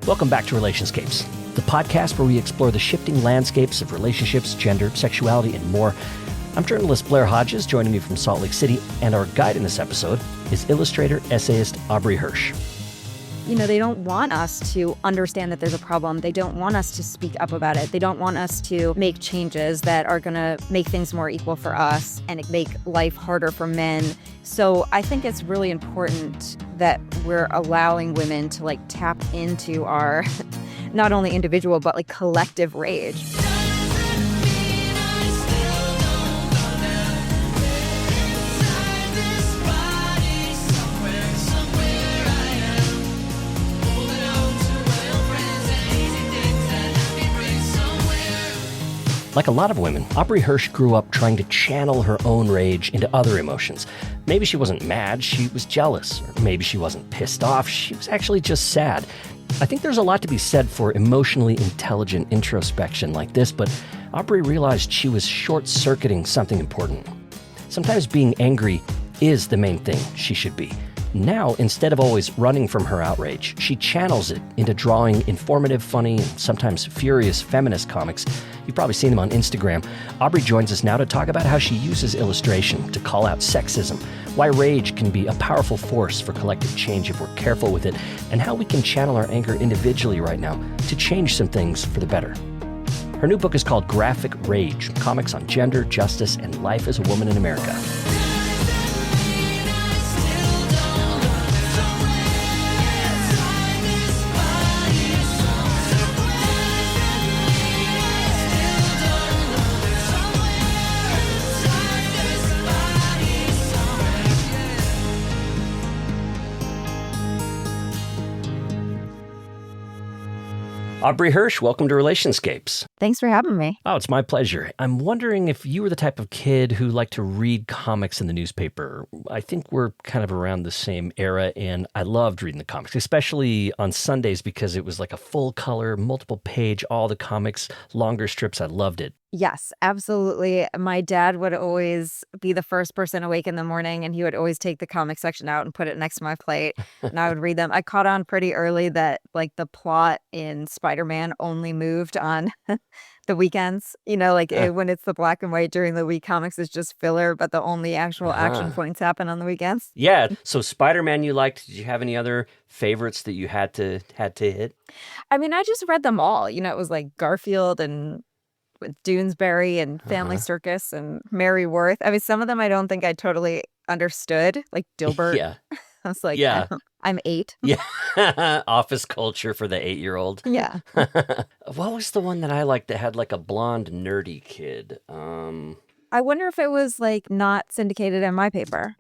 Welcome back to Relationscapes, the podcast where we explore the shifting landscapes of relationships, gender, sexuality, and more. I'm journalist Blair Hodges, joining me from Salt Lake City, and our guide in this episode is illustrator, essayist Aubrey Hirsch. You know, they don't want us to understand that there's a problem. They don't want us to speak up about it. They don't want us to make changes that are going to make things more equal for us and make life harder for men. So I think it's really important that we're allowing women to tap into our not only individual but collective rage. Like a lot of women, Aubrey Hirsch grew up trying to channel her own rage into other emotions. Maybe she wasn't mad, she was jealous. Or maybe she wasn't pissed off, she was actually just sad. I think there's a lot to be said for emotionally intelligent introspection like this, but Aubrey realized she was short-circuiting something important. Sometimes being angry is the main thing she should be. Now, instead of always running from her outrage, she channels it into drawing informative, funny, and sometimes furious feminist comics. You've probably seen them on Instagram. Aubrey joins us now to talk about how she uses illustration to call out sexism, why rage can be a powerful force for collective change if we're careful with it, and how we can channel our anger individually right now to change some things for the better. Her new book is called Graphic Rage, Comics on Gender, Justice, and Life as a Woman in America. Aubrey Hirsch, welcome to Relationscapes. Thanks for having me. Oh, it's my pleasure. I'm wondering if you were the type of kid who liked to read comics in the newspaper. I think we're kind of around the same era, and I loved reading the comics, especially on Sundays because it was like a full color, multiple page, all the comics, longer strips. I loved it. Yes, absolutely. My dad would always be the first person awake in the morning, and he would always take the comic section out and put it next to my plate, and I would read them. I caught on pretty early that the plot in Spider-Man only moved on the weekends. When it's the black and white during the week, comics is just filler, but the only actual action points happen on the weekends. Yeah. So Spider-Man you liked. Did you have any other favorites that you had to hit? I mean, I just read them all. It was like Garfield and with Doonesbury and Family Circus and Mary Worth. I mean, some of them I don't think I totally understood, like Dilbert. Yeah. I was like, yeah. I'm 8. Yeah. Office culture for the 8-year-old. Yeah. What was the one that I liked that had a blonde nerdy kid? I wonder if it was not syndicated in my paper.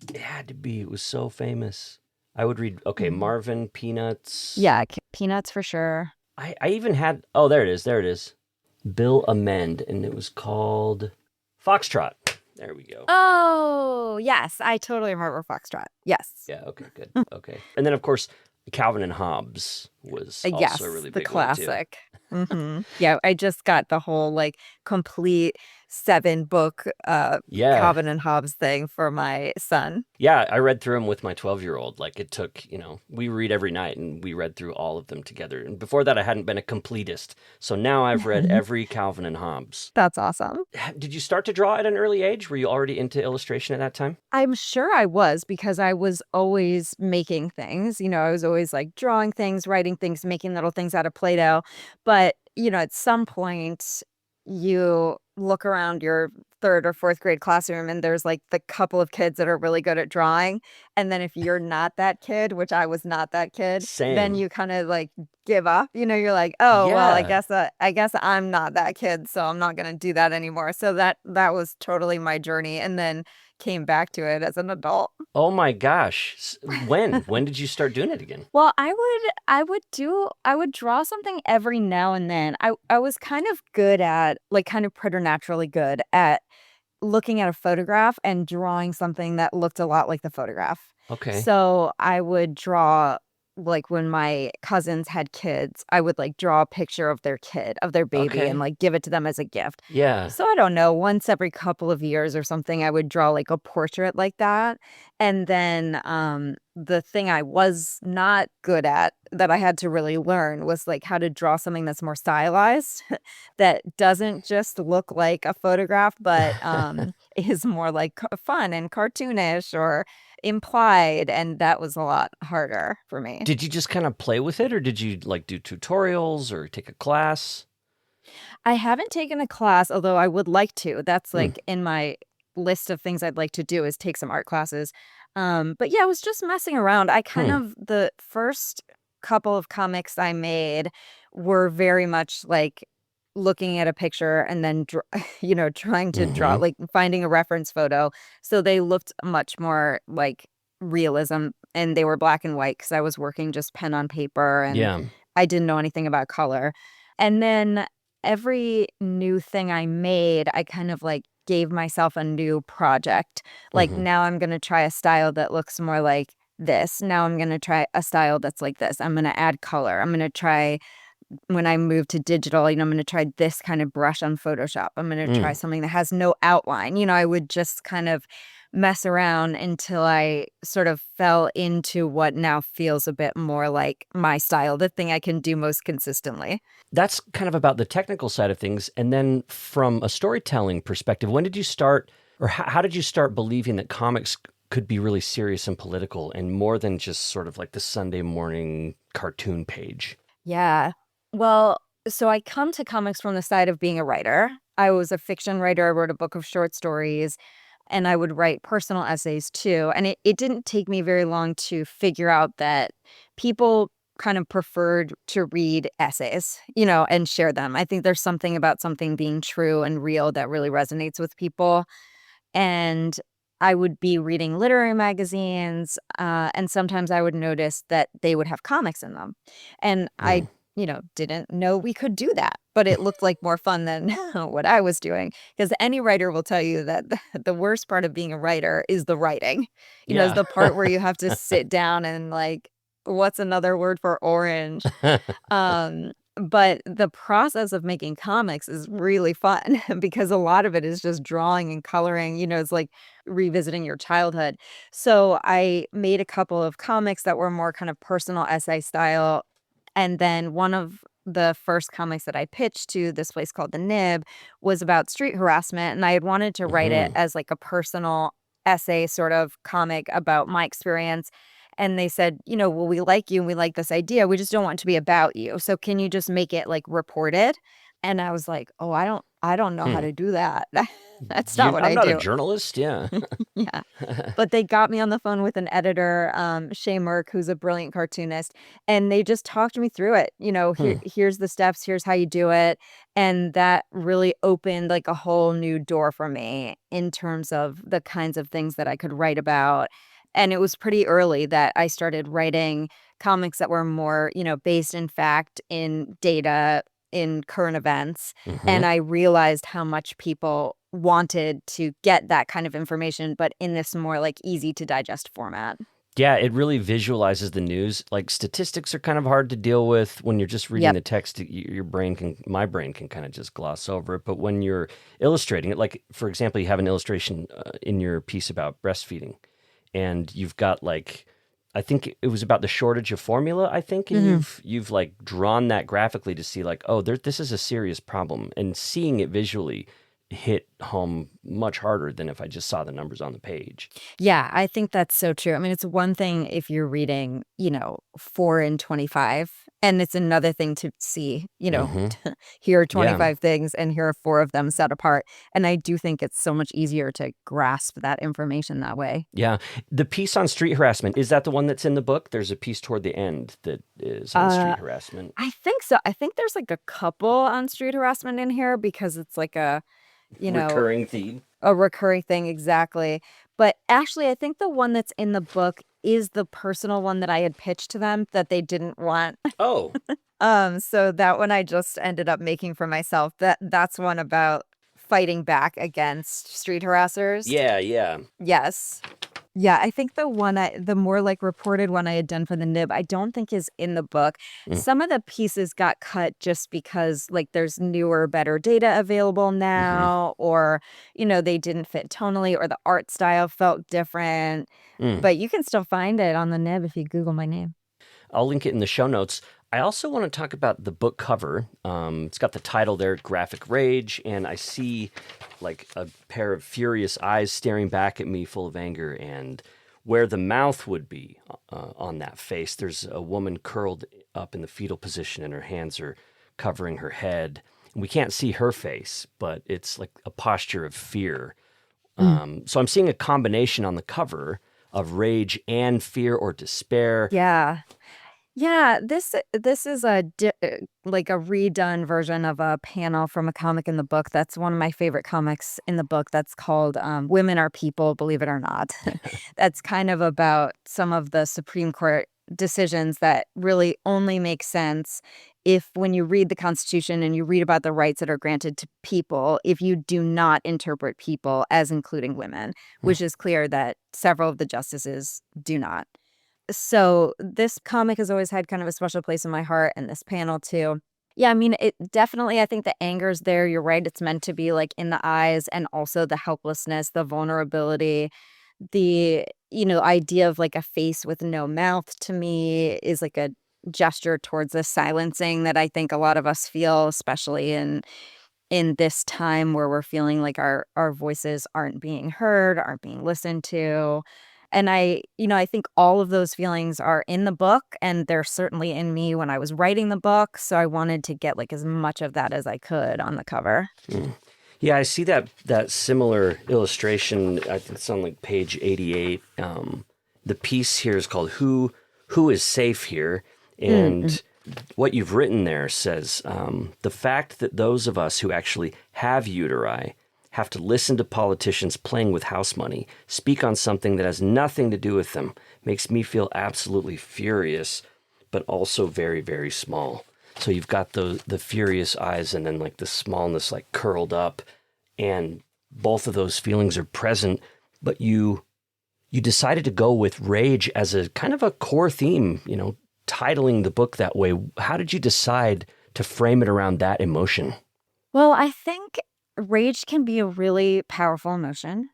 It had to be. It was so famous. I would read, Marvin, Peanuts. Yeah, Peanuts for sure. I even had, there it is. Bill Amend, and it was called Foxtrot. There we go. Oh, yes. I totally remember Foxtrot. Yes. Yeah, okay, good. Okay. And then, of course, Calvin and Hobbes was also a really big the classic. Yeah, I just got the whole complete 7-book Calvin and Hobbes thing for my son. Yeah, I read through them with my 12-year-old. It took, we read every night and we read through all of them together. And before that, I hadn't been a completist. So now I've read every Calvin and Hobbes. That's awesome. Did you start to draw at an early age? Were you already into illustration at that time? I'm sure I was, because I was always making things. I was always drawing things, writing things, making little things out of Play-Doh. But, at some point, you look around your 3rd or 4th grade classroom and there's the couple of kids that are really good at drawing. And then if you're not that kid, which I was not that kid, then you kind of give up. You're like, well, I guess I'm not that kid, so I'm not going to do that anymore. So that was totally my journey, and then came back to it as an adult. Oh my gosh. When did you start doing it again? Well, I would draw something every now and then. I was kind of good at kind of preternaturally good at looking at a photograph and drawing something that looked a lot like the photograph. Okay. So I would draw like when my cousins had kids, I would like draw a picture of their kid, of their baby, and Okay. like give it to them as a gift. Yeah. So I don't know, once every couple of years or something, I would draw like a portrait like that. And then the thing I was not good at that I had to really learn was like how to draw something that's more stylized, that doesn't just look like a photograph, but is more like fun and cartoonish or implied, and that was a lot harder for me. Did you just kind of play with it, or did you like do tutorials or take a class? I haven't taken a class, although I would like to. That's Hmm. like in my list of things I'd like to do is take some art classes. But yeah, I was just messing around. I kind Hmm. of the first couple of comics I made were very much like looking at a picture and then trying to draw, Mm-hmm. like finding a reference photo. So they looked much more like realism, and they were black and white because I was working just pen on paper and Yeah. I didn't know anything about color. And then every new thing I made, I kind of like gave myself a new project. Like Mm-hmm. now I'm going to try a style that looks more like this. Now I'm going to try a style that's like this. I'm going to add color. I'm going to try when I move to digital, I'm going to try this kind of brush on Photoshop. I'm going to try Mm. something that has no outline. I would just kind of mess around until I sort of fell into what now feels a bit more like my style, the thing I can do most consistently. That's kind of about the technical side of things. And then from a storytelling perspective, when did you start, or how did you start believing that comics could be really serious and political and more than just sort of like the Sunday morning cartoon page? Yeah. Well, so I come to comics from the side of being a writer. I was a fiction writer. I wrote a book of short stories, and I would write personal essays too. And it didn't take me very long to figure out that people kind of preferred to read essays, and share them. I think there's something about something being true and real that really resonates with people. And I would be reading literary magazines, and sometimes I would notice that they would have comics in them. And I, Mm. didn't know we could do that, but it looked like more fun than what I was doing. Because any writer will tell you that the worst part of being a writer is the writing, is Yeah. the part where you have to sit down and like, what's another word for orange? But the process of making comics is really fun because a lot of it is just drawing and coloring, it's like revisiting your childhood. So I made a couple of comics that were more kind of personal essay style. And then one of the first comics that I pitched to this place called The Nib was about street harassment. And I had wanted to write it Hmm. as like a personal essay sort of comic about my experience. And they said, well, we like you and we like this idea. We just don't want it to be about you. So can you just make it like reported? And I was like, oh, I don't know how Hmm. to do that. That's not what I'm I not a do. journalist. Yeah. Yeah. But they got me on the phone with an editor, Shay Merck, who's a brilliant cartoonist, and they just talked me through it. Hmm. Here's the steps, here's how you do it. And that really opened like a whole new door for me in terms of the kinds of things that I could write about. And it was pretty early that I started writing comics that were more, based in fact, in data, in current events. Hmm. And I realized how much people wanted to get that kind of information, but in this more like easy to digest format. Yeah, it really visualizes the news. Like statistics are kind of hard to deal with when you're just reading Yep. the text. My brain can kind of just gloss over it. But when you're illustrating it, like for example, you have an illustration in your piece about breastfeeding, and you've got like, I think it was about the shortage of formula. I think, and Mhm. you've like drawn that graphically to see like, oh, this is a serious problem, and seeing it visually hit home much harder than if I just saw the numbers on the page. Yeah, I think that's so true. I mean, it's one thing if you're reading, 4 and 25, and it's another thing to see, Hmm. here are Yeah. 25 things and here are 4 of them set apart. And I do think it's so much easier to grasp that information that way. Yeah. The piece on street harassment, is that the one that's in the book? There's a piece toward the end that is on Uh, street harassment. I think so. I think there's like a couple on street harassment in here because it's like you know, Recurring theme. a recurring thing, exactly. But actually, I think the one that's in the book is the personal one that I had pitched to them that they didn't want. Oh, So that one I just ended up making for myself. That's one about fighting back against street harassers. yeah, yeah. Yes. Yeah, I think the more like reported one I had done for the nib, I don't think is in the book. Mm, Some of the pieces got cut just because like there's newer, better data available mhm, now, or, they didn't fit tonally, or the art style felt different. mm. But you can still find it on the nib if you Google my name. I'll link it in the show notes. I also want to talk about the book cover. It's got the title there, Graphic Rage, and I see like a pair of furious eyes staring back at me full of anger. And where the mouth would be on that face, there's a woman curled up in the fetal position and her hands are covering her head. We can't see her face, but it's like a posture of fear. Mm. So I'm seeing a combination on the cover of rage and fear or despair. Yeah. Yeah, this is like a redone version of a panel from a comic in the book. That's one of my favorite comics in the book. That's called "Women Are People, Believe It or Not." That's kind of about some of the Supreme Court decisions that really only make sense if, when you read the Constitution and you read about the rights that are granted to people, if you do not interpret people as including women, which is clear that several of the justices do not. So this comic has always had kind of a special place in my heart, and this panel too. Yeah, I mean, it definitely, I think the anger's there. You're right. It's meant to be like in the eyes, and also the helplessness, the vulnerability, the, idea of like a face with no mouth to me is like a gesture towards the silencing that I think a lot of us feel, especially in this time where we're feeling like our voices aren't being heard, aren't being listened to. And I think all of those feelings are in the book, and they're certainly in me when I was writing the book, so I wanted to get like as much of that as I could on the cover. Mm. Yeah, I see that similar illustration. I think it's on like page 88. The piece here is called "Who is Safe Here," Mm-mm. and what you've written there says the fact that those of us who actually have uteri have to listen to politicians playing with house money speak on something that has nothing to do with them makes me feel absolutely furious, but also very, very small. So you've got the furious eyes and then like the smallness like curled up, and both of those feelings are present, but you decided to go with rage as a kind of a core theme, titling the book that way. How did you decide to frame it around that emotion? Well, I think rage can be a really powerful emotion.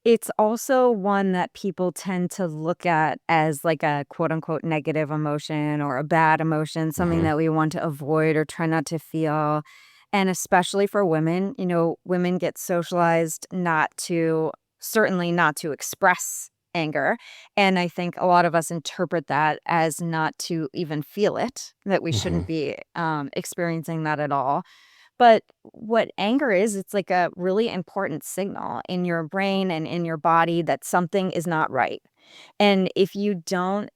It's also one that people tend to look at as like a quote unquote negative emotion or a bad emotion, something Hmm. that we want to avoid or try not to feel. And especially for women, women get socialized certainly not to express anger. And I think a lot of us interpret that as not to even feel it, that we Hmm. shouldn't be experiencing that at all. But what anger is, it's like a really important signal in your brain and in your body that something is not right. And if you don't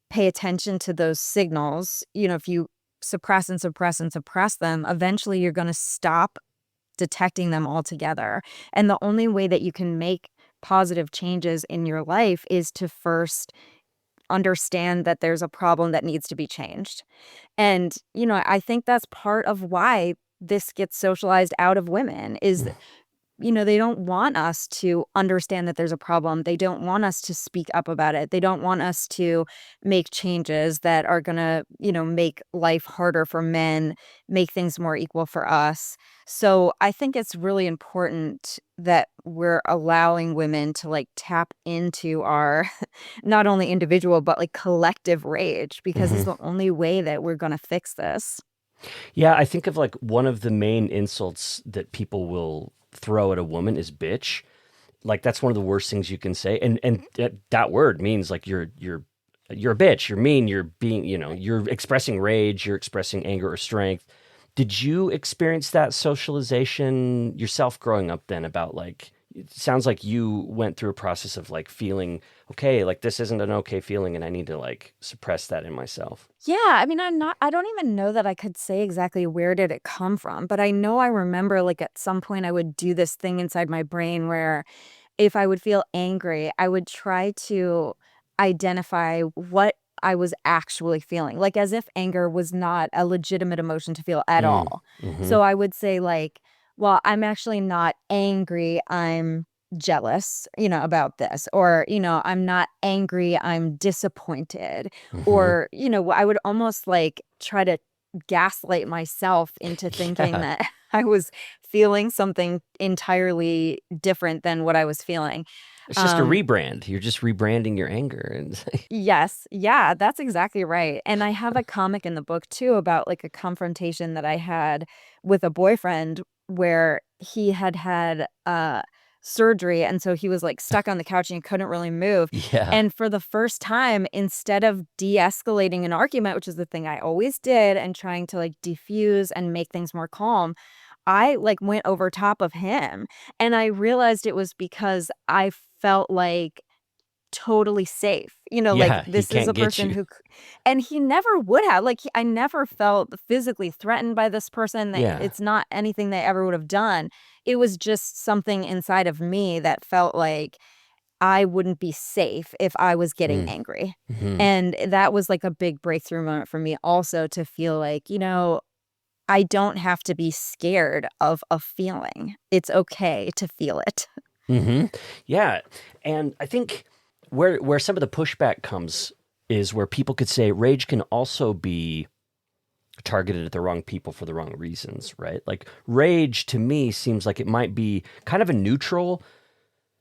pay attention to those signals, if you suppress and suppress and suppress them, eventually you're going to stop detecting them altogether. And the only way that you can make positive changes in your life is to first understand that there's a problem that needs to be changed. And, I think that's part of why this gets socialized out of women is, they don't want us to understand that there's a problem. They don't want us to speak up about it. They don't want us to make changes that are going to, make life harder for men, make things more equal for us. So I think it's really important that we're allowing women to like tap into our not only individual, but like collective rage, because Hmm. it's the only way that we're going to fix this. Yeah, I think of like one of the main insults that people will throw at a woman is bitch. Like that's one of the worst things you can say, and that word means like you're a bitch, you're mean, you're being, you're expressing rage, you're expressing anger or strength. Did you experience that socialization yourself growing up then about like it sounds like you went through a process of like feeling okay, like this isn't an okay feeling and I need to like suppress that in myself. Yeah, I mean, I don't even know that I could say exactly where did it come from, but I know I remember like at some point I would do this thing inside my brain where if I would feel angry, I would try to identify what I was actually feeling, like as if anger was not a legitimate emotion to feel at Mm, all. mm-hmm. So I would say like, well, I'm actually not angry. I'm jealous, about this, or, I'm not angry, I'm disappointed. Hmm. Or, I would almost like try to gaslight myself into thinking Yeah. that I was feeling something entirely different than what I was feeling. It's just a Um, rebrand. You're just rebranding your anger. And Yes. Yeah, that's exactly right. And I have a comic in the book too about like a confrontation that I had with a boyfriend where he had had surgery, and so he was like stuck on the couch and he couldn't really move. yeah. And for the first time, instead of de-escalating an argument, which is the thing I always did, and trying to like diffuse and make things more calm, I like went over top of him. And I realized it was because I felt like totally safe. Like, Yeah. He this is can't a get person you. who and he never would have, like, I never felt physically threatened by this person, that Yeah. it's not anything they ever would have done. It was just something inside of me that felt like I wouldn't be safe if I was getting angry. Mm-hmm. And that was, like, a big breakthrough moment for me also, to feel like, I don't have to be scared of a feeling. It's okay to feel it. Hmm. Yeah, and I think where some of the pushback comes is where people could say rage can also be targeted at the wrong people for the wrong reasons, right? Like rage to me seems like it might be kind of a neutral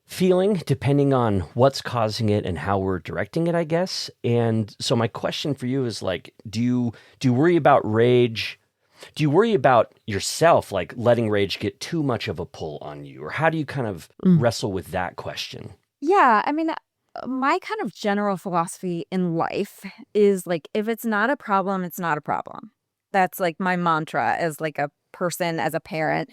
feeling depending on what's causing it and how we're directing it, I guess. And so my question for you is like, do you worry about rage? Do you worry about yourself, like letting rage get too much of a pull on you? Or how do you kind of wrestle with that question? Yeah, I mean, my kind of general philosophy in life is like, if it's not a problem, it's not a problem. That's like my mantra as like a person, as a parent.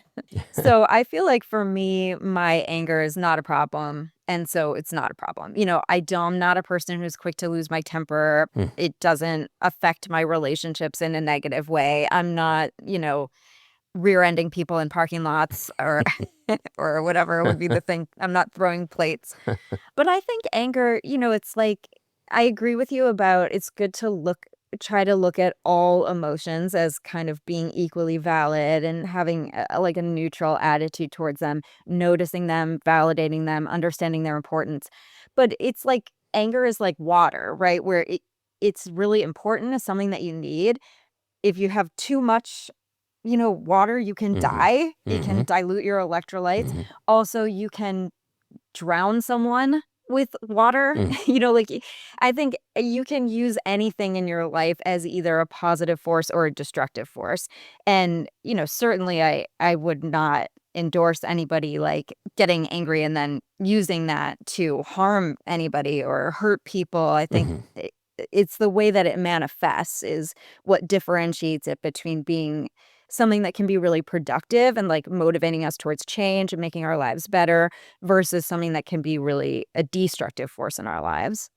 So I feel like for me, my anger is not a problem. And so it's not a problem. I'm not a person who's quick to lose my temper. Hmm. It doesn't affect my relationships in a negative way. I'm not, rear-ending people in parking lots, or or whatever would be the thing. I'm not throwing plates. But I think anger, it's like, I agree with you about, it's good to try to look at all emotions as kind of being equally valid, and having like a neutral attitude towards them, noticing them, validating them, understanding their importance. But it's like anger is like water, right? Where it's really important, as something that you need. If you have too much, water, you can Hmm. die. It can Hmm. dilute your electrolytes. Hmm. Also, you can drown someone with water. Hmm. Like, I think you can use anything in your life as either a positive force or a destructive force. And, certainly I would not endorse anybody like getting angry and then using that to harm anybody or hurt people. I think Hmm. it's the way that it manifests is what differentiates it between being something that can be really productive and like motivating us towards change and making our lives better, versus something that can be really a destructive force in our lives.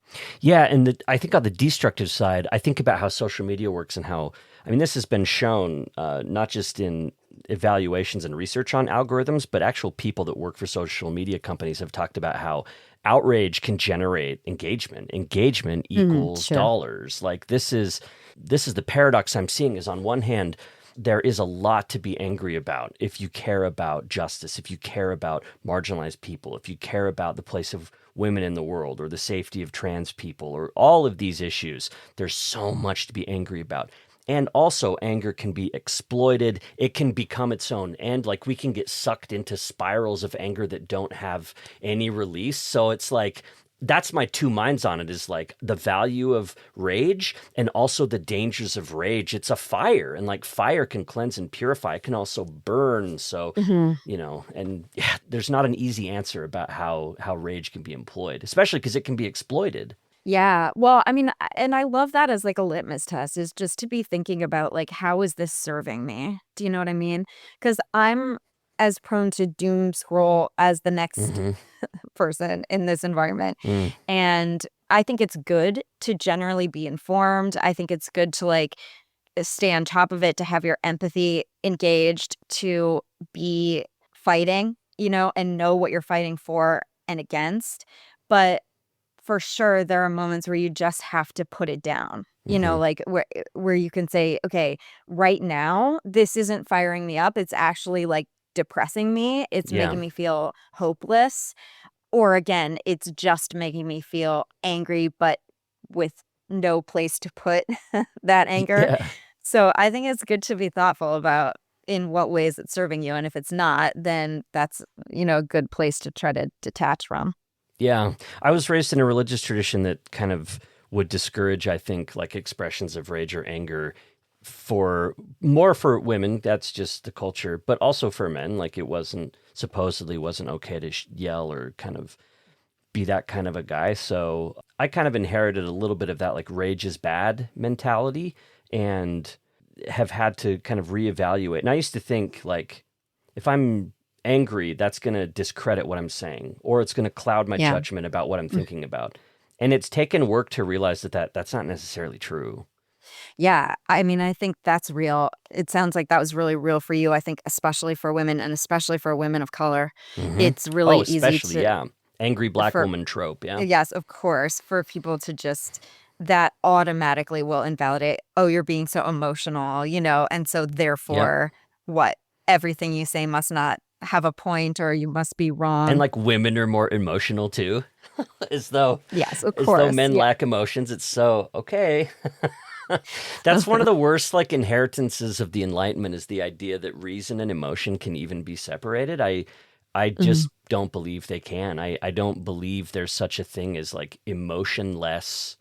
Yeah, and I think on the destructive side, I think about how social media works and how, I mean, this has been shown not just in evaluations and research on algorithms, but actual people that work for social media companies have talked about how outrage can generate engagement. Engagement equals Sure. dollars. Like this is the paradox I'm seeing is on one hand, there is a lot to be angry about if you care about justice, if you care about marginalized people, if you care about the place of women in the world or the safety of trans people or all of these issues. There's so much to be angry about. And also, anger can be exploited. It can become its own end. Like, we can get sucked into spirals of anger that don't have any release. So it's like, that's my two minds on it is like the value of rage and also the dangers of rage. It's a fire, and like fire can cleanse and purify. It can also burn. So, Mhm. and yeah, there's not an easy answer about how rage can be employed, especially because it can be exploited. Yeah. Well, I mean, and I love that as like a litmus test, is just to be thinking about like, how is this serving me? Do you know what I mean? Because I'm as prone to doom scroll as the next Hmm. person in this environment. Mm. And I think it's good to generally be informed. I think it's good to like stay on top of it, to have your empathy engaged, to be fighting, and know what you're fighting for and against. But for sure, there are moments where you just have to put it down. Hmm. Like where you can say, okay, right now, this isn't firing me up. It's actually like depressing me. It's Yeah. making me feel hopeless. Or again, it's just making me feel angry, but with no place to put that anger. Yeah. So I think it's good to be thoughtful about in what ways it's serving you. And if it's not, then that's, a good place to try to detach from. Yeah. I was raised in a religious tradition that kind of would discourage, I think, like expressions of rage or anger for more for women. That's just the culture, but also for men. Like it supposedly wasn't okay to yell or kind of be that kind of a guy. So I kind of inherited a little bit of that like rage is bad mentality and have had to kind of reevaluate. And I used to think like if I'm angry, that's going to discredit what I'm saying or it's going to cloud my Yeah. judgment about what I'm thinking about. And it's taken work to realize that's not necessarily true. Yeah. I mean, I think that's real. It sounds like that was really real for you. I think, especially for women and especially for women of color, Hmm. it's really Oh, easy especially, yeah. Angry black for, woman trope. Yeah. yes, of course, for people to just, that automatically will invalidate, oh, you're being so emotional, and so Yep. therefore, what? Everything you say must not have a point or you must be And wrong. like women are more emotional too, as though Yes, of as though course. men Yeah. lack emotions. It's so okay. That's one of the worst like inheritances of the Enlightenment is the idea that reason and emotion can even be separated. I Mhm. just don't believe they can. I don't believe there's such a thing as like emotionless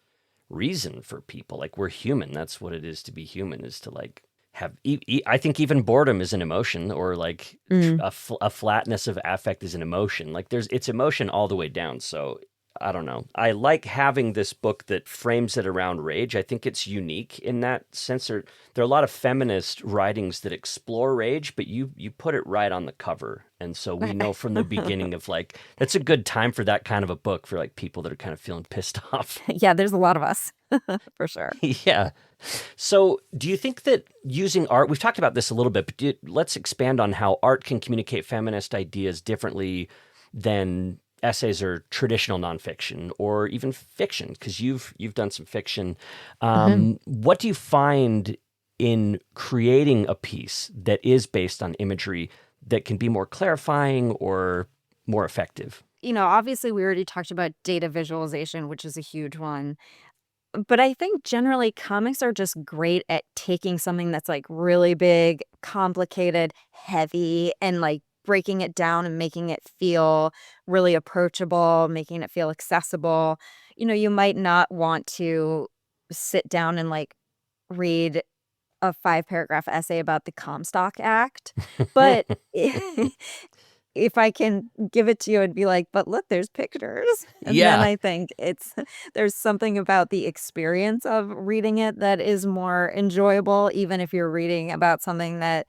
reason for people. Like we're human. That's what it is to be human is to like have I think even boredom is an emotion or like Mm. a flatness of affect is an emotion. Like it's emotion all the way down. So I don't know. I like having this book that frames it around rage. I think it's unique in that sense. There are a lot of feminist writings that explore rage, but you put it right on the cover. And so we know from the beginning of like, that's a good time for that kind of a book for like people that are kind of feeling pissed off. Yeah, there's a lot of us for sure. Yeah. So do you think that using art, we've talked about this a little bit, but let's expand on how art can communicate feminist ideas differently than essays or traditional nonfiction or even fiction, because you've done some fiction. Mhm. What do you find in creating a piece that is based on imagery that can be more clarifying or more effective? Obviously, we already talked about data visualization, which is a huge one. But I think generally comics are just great at taking something that's like really big, complicated, heavy, and like breaking it down and making it feel really approachable, making it feel accessible. You might not want to sit down and like read a 5 paragraph essay about the Comstock Act, but if I can give it to you and be like, "But look, there's pictures." And then Yeah. I think it's there's something about the experience of reading it that is more enjoyable, even if you're reading about something that,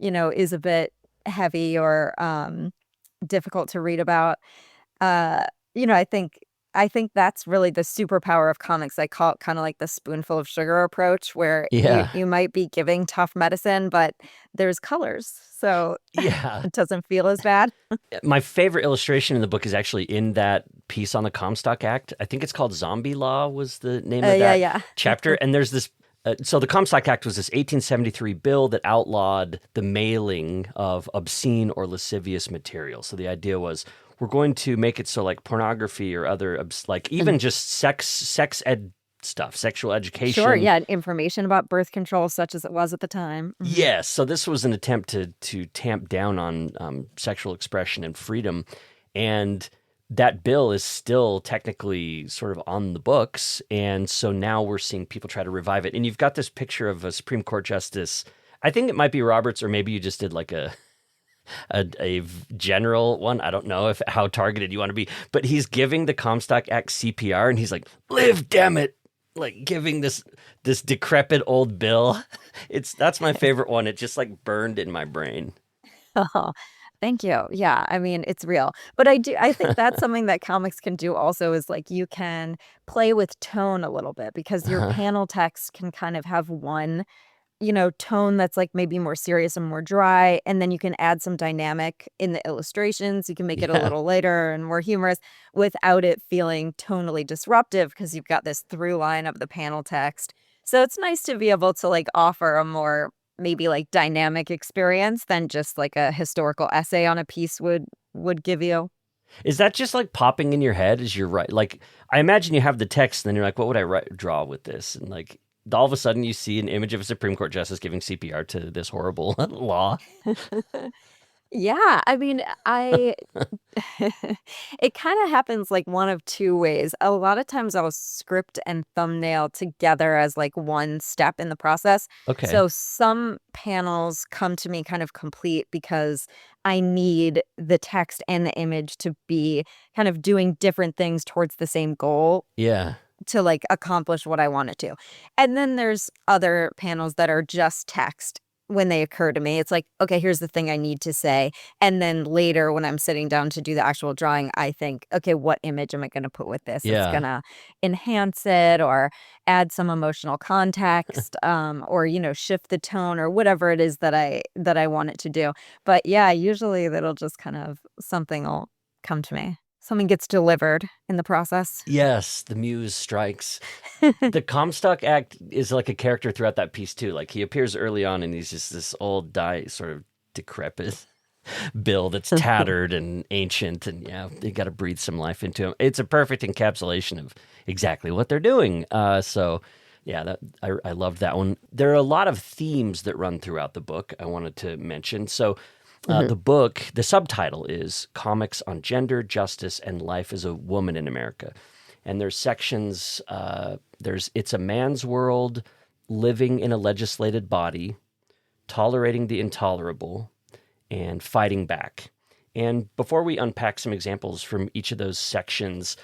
is a bit heavy or, difficult to read about. Uh, I think that's really the superpower of comics. I call it kinda like the spoonful of sugar approach where you Yeah. you might be giving tough medicine, but there's colors, so Yeah. it doesn't feel as bad. My favorite illustration in the book is actually in that piece on the Comstock Act. I think it's called Zombie Law was the name of Yeah, that yeah. chapter. And there's this. So the Comstock Act was this 1873 bill that outlawed the mailing of obscene or lascivious material. So the idea was we're going to make it so like pornography or other like even just sex ed stuff, sexual Sure, education. yeah, information about birth control such as it was at the time. Mhm. Yes, so this was an attempt to tamp down on sexual expression and freedom, and that bill is still technically sort of on the books, and so now we're seeing people try to revive it. And you've got this picture of a Supreme Court justice. I think it might be Roberts, or maybe you just did like a general one. I don't know if how targeted you want to be, but he's giving the Comstock Act CPR, and he's like, "Live, damn it!" Like giving this decrepit old bill. That's my favorite one. It just like burned in my brain. Oh, thank you. Yeah, I mean, it's real. But I think that's something that comics can do also is like you can play with tone a little bit because your Uh-huh. panel text can kind of have one tone that's like maybe more serious and more dry. And then you can add some dynamic in the illustrations. You can make it a Yeah. little lighter and more humorous without it feeling tonally disruptive because you've got this through line of the panel text. So it's nice to be able to like offer a more maybe like dynamic experience than just like a historical essay on a piece would give you. Is that just like popping in your head as you're right? Like, I imagine you have the text, and then you're like, what would I draw with this? And like, all of a sudden, you see an image of a Supreme Court justice giving CPR to this horrible law. Yeah, I mean, I it kinda happens, like, one of 2 ways. A lot of times I'll script and thumbnail together as, like, one step in the process. Okay. So some panels come to me kind of complete because I need the text and the image to be kind of doing different things towards the same goal Yeah. to, like, accomplish what I want it to. And then there's other panels that are just text when they occur to me. It's like, "Okay, here's the thing I need to say." And then later when I'm sitting down to do the actual drawing, I think, "Okay, what image am I gonna put with this? It's Yeah. gonna enhance it or add some emotional context, or, shift the tone," or whatever it is that I want it to do. But, yeah, usually that'll just kind of something will come to me. Something gets delivered in the process. Yes, the muse strikes. The Comstock Act is like a character throughout that piece too. Like he appears early on, and he's just this old, sort of decrepit bill that's tattered and ancient, and yeah, they got to breathe some life into him. It's a perfect encapsulation of exactly what they're doing. So yeah, I loved that one. There are a lot of themes that run throughout the book I wanted to mention. So Mhm. the book, the subtitle is Comics on Gender, Justice, and Life as a Woman in America. And there's sections, there's It's a Man's World, Living in a Legislated Body, Tolerating the Intolerable, and Fighting Back. And before we unpack some examples from each of those sections,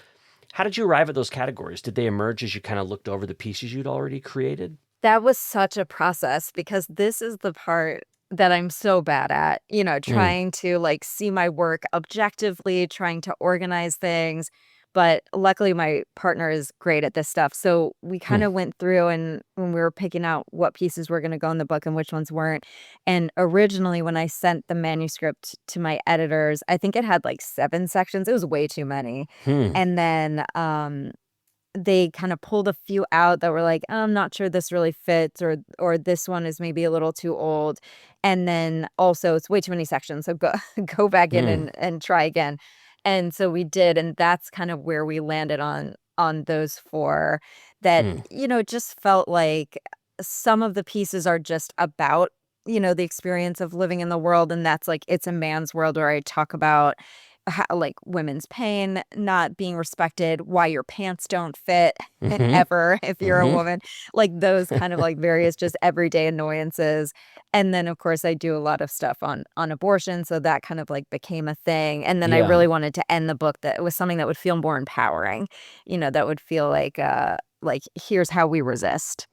how did you arrive at those categories? Did they emerge as you kind of looked over the pieces you'd already created? That was such a process because this is the part that I'm so bad at, Mm, trying to, like, see my work objectively, trying to organize things, but luckily my partner is great at this stuff, so we hmm, kinda went through and when we were picking out what pieces were gonna go in the book and which ones weren't, and originally, when I sent the manuscript to my editors, I think it had, like, 7 sections, it was way too many, hmm, and then, they kinda pulled a few out that were like, "I'm not sure this really fits," or "This one is maybe a little too old." And then also, "It's way too many sections, so go go back in hmm, and try again." And so we did, and that's kind of where we landed on those 4 that, hmm, it just felt like some of the pieces are just about, the experience of living in the world, and that's like, It's a Man's World, where I talk about ho like, women's pain, not being respected, why your pants don't fit hmm, ever if you're a hmm. woman, like, those kind of, like, various just everyday annoyances, and then, of course, I do a lot of stuff on abortion, so that kind of, like, became a thing, and then I Yeah. really wanted to end the book that it was something that would feel more empowering, that would feel like, here's how we resist.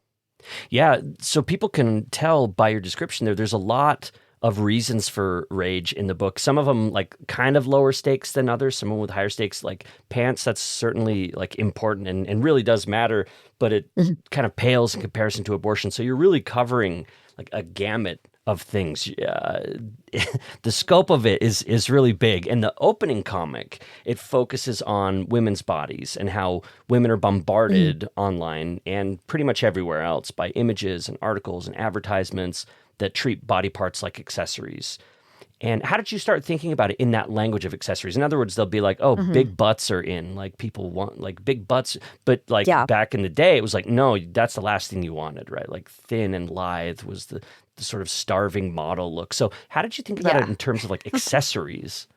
Yeah, so people can tell by your description there's a lot of reasons for rage in the book. Some of them like kind of lower stakes than others, some with higher stakes like pants, that's certainly like important and really does matter, but it Mhm. kind of pales in comparison to abortion. So you're really covering like a gamut of things. The scope of it is really big. And the opening comic, it focuses on women's bodies and how women are Mhm. bombarded online and pretty much everywhere else by images and articles and advertisements that treat body parts like accessories. And how did you start thinking about it in that language of accessories? In other words, they'll be like, oh, Mhm. big butts are in, like people want like big butts. But like Yeah. back in the day, it was like, no, that's the last thing you wanted, right? Like thin and lithe was the sort of starving model look. So how did you think about it Yeah. in terms of like accessories?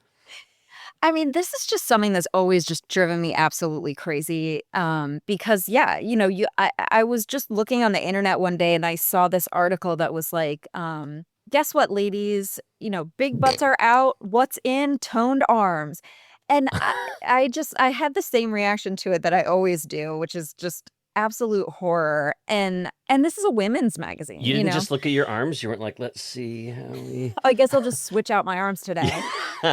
I mean, this is just something that's always just driven me absolutely crazy. Because yeah, I was just looking on the internet one day and I saw this article that was like, guess what, ladies? Big butts are out. What's in? Toned arms. And I had the same reaction to it that I always do, which is just absolute horror. And this is a women's magazine, You you didn't know? just look at your arms. You weren't like, let's see how we. I guess I'll just switch out my arms today.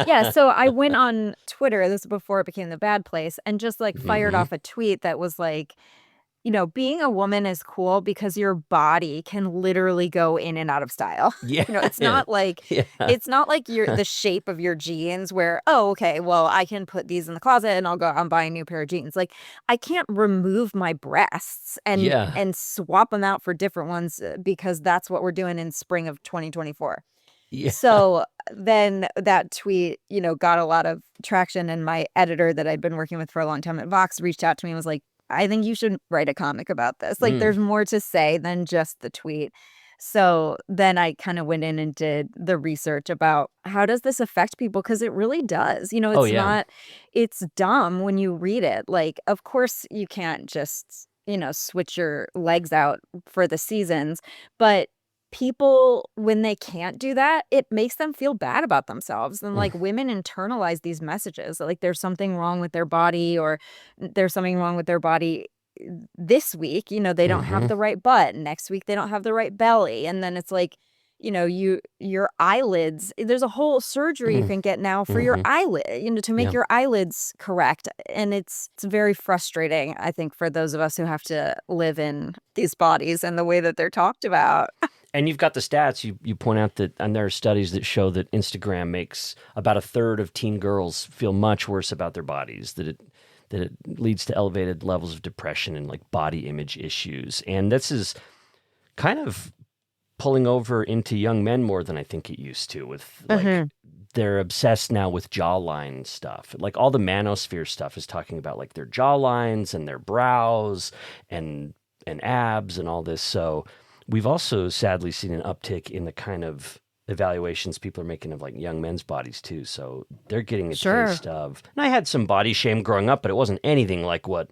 Yeah, Yeah. so I went on Twitter, this is before it became the bad place, and just, like, fired Hmm. off a tweet that was like, being a woman is cool because your body can literally go in and out of style. Yeah. It's not like Yeah. it's not like the shape of your jeans where, oh, okay, well, I can put these in the closet and I'll go out and buy a new pair of jeans. Like I can't remove my breasts and Yeah. swap them out for different ones because that's what we're doing in spring of 2024. Yeah. So then that tweet, got a lot of traction, and my editor that I'd been working with for a long time at Vox reached out to me and was like, I think you should write a comic about this. Like, Mm. there's more to say than just the tweet. So then I kind of went in and did the research about how does this affect people? Because it really does. Oh, It's yeah. not, it's dumb when you read it. Like, of course, you can't just, switch your legs out for the seasons. But people, when they can't do that, it makes them feel bad about themselves. And Mm. like women internalize these messages that, like there's something wrong with their body, or there's something wrong with their body this week, they don't have Mhm. the right butt. Next week they don't have the right belly. And then it's like, your eyelids, there's a whole surgery you Mhm. can get now for your Mhm. eyelid, to make Yeah. your eyelids correct. And it's very frustrating, I think, for those of us who have to live in these bodies and the way that they're talked about. And you've got the stats. You point out that, and there are studies that show that Instagram makes about a third of teen girls feel much worse about their bodies. That it leads to elevated levels of depression and like body image issues. And this is kind of pulling over into young men more than I think it used to. With like Mhm. they're obsessed now with jawline stuff. Like all the manosphere stuff is talking about like their jawlines and their brows and abs and all this. So we've also sadly seen an uptick in the kind of evaluations people are making of like young men's bodies too. So they're getting a Sure. taste of. And I had some body shame growing up, but it wasn't anything like what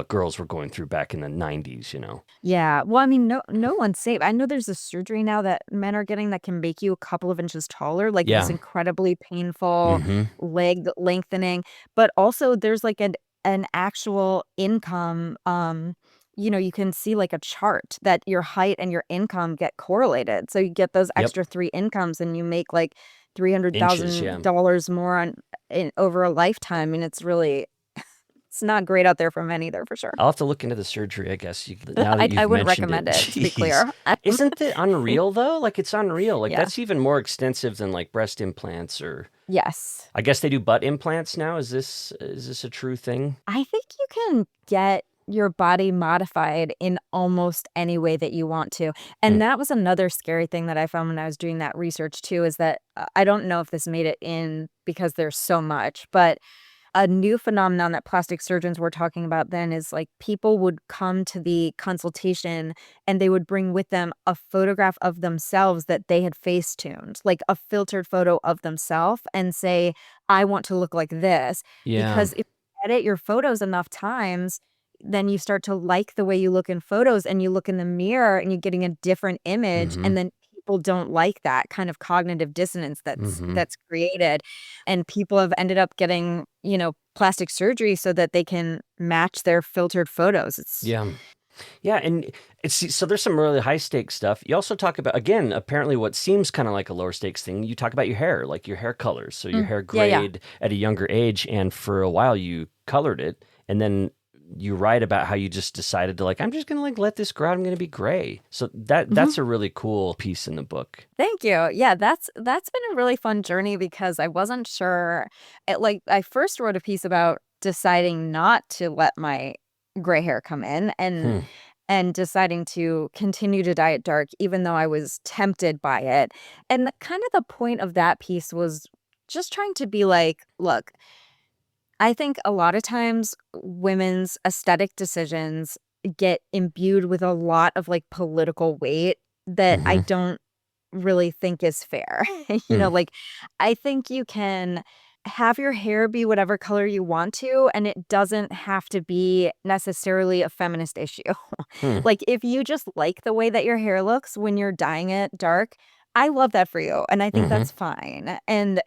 girls were going through back in the 90s, you know. Yeah. Well, I mean, no one's safe. I know there's a surgery now that men are getting that can make you a couple of inches taller, like this Yeah. incredibly painful Mhm. leg lengthening. But also there's like an actual income. You can see like a chart that your height and your income get correlated. So you get those Yep. extra three incomes and you make like three hundred Inches, yeah. thousand dollars more over a lifetime. I mean, it's not great out there for men either, for sure. I'll have to look into the surgery, I guess, now that I you've wouldn't mentioned it. recommend it, to be Jeez. clear. Isn't it unreal, though? Like, it's unreal. Like, Yeah. that's even more extensive than, like, breast implants or... Yes. I guess they do butt implants now? Is this a true thing? I think you can get your body modified in almost any way that you want to. Hmm. And that was another scary thing that I found when I was doing that research too, is that I don't know if this made it in because there's so much, but a new phenomenon that plastic surgeons were talking about then is like people would come to the consultation and they would bring with them a photograph of themselves that they had face tuned, like a filtered photo of themselves, and say, I want to look like this. Yeah. Because if you edit your photos enough times, then you start to like the way you look in photos, and you look in the mirror and you're getting a different image, Mm-hmm. and then people don't like that kind of cognitive dissonance Mm-hmm. that's created. And people have ended up getting, plastic surgery so that they can match their filtered photos. It's Yeah. Yeah, and so there's some really high stakes stuff. You also talk about, again, apparently what seems kind of like a lower stakes thing. You talk about your hair, like your hair colors. So your hair yeah, yeah. grayed at a younger age, and for a while you colored it, and then you write about how you just decided to like, I'm just gonna like let this grow out. I'm gonna be gray. So that's a really cool piece in the book. Thank you. Yeah, that's been a really fun journey because I wasn't sure. I first wrote a piece about deciding not to let my gray hair come in, and Hmm. deciding to continue to dye it dark even though I was tempted by it. And kind of the point of that piece was just trying to be like, look, I think a lot of times women's aesthetic decisions get imbued with a lot of like political weight that I Mm-hmm. don't really think is fair. Mm. Like I think you can have your hair be whatever color you want to, and it doesn't have to be necessarily a feminist issue. Hmm. Like if you just like the way that your hair looks when you're dyeing it dark, I love that for you. And I think Mm-hmm. that's fine. And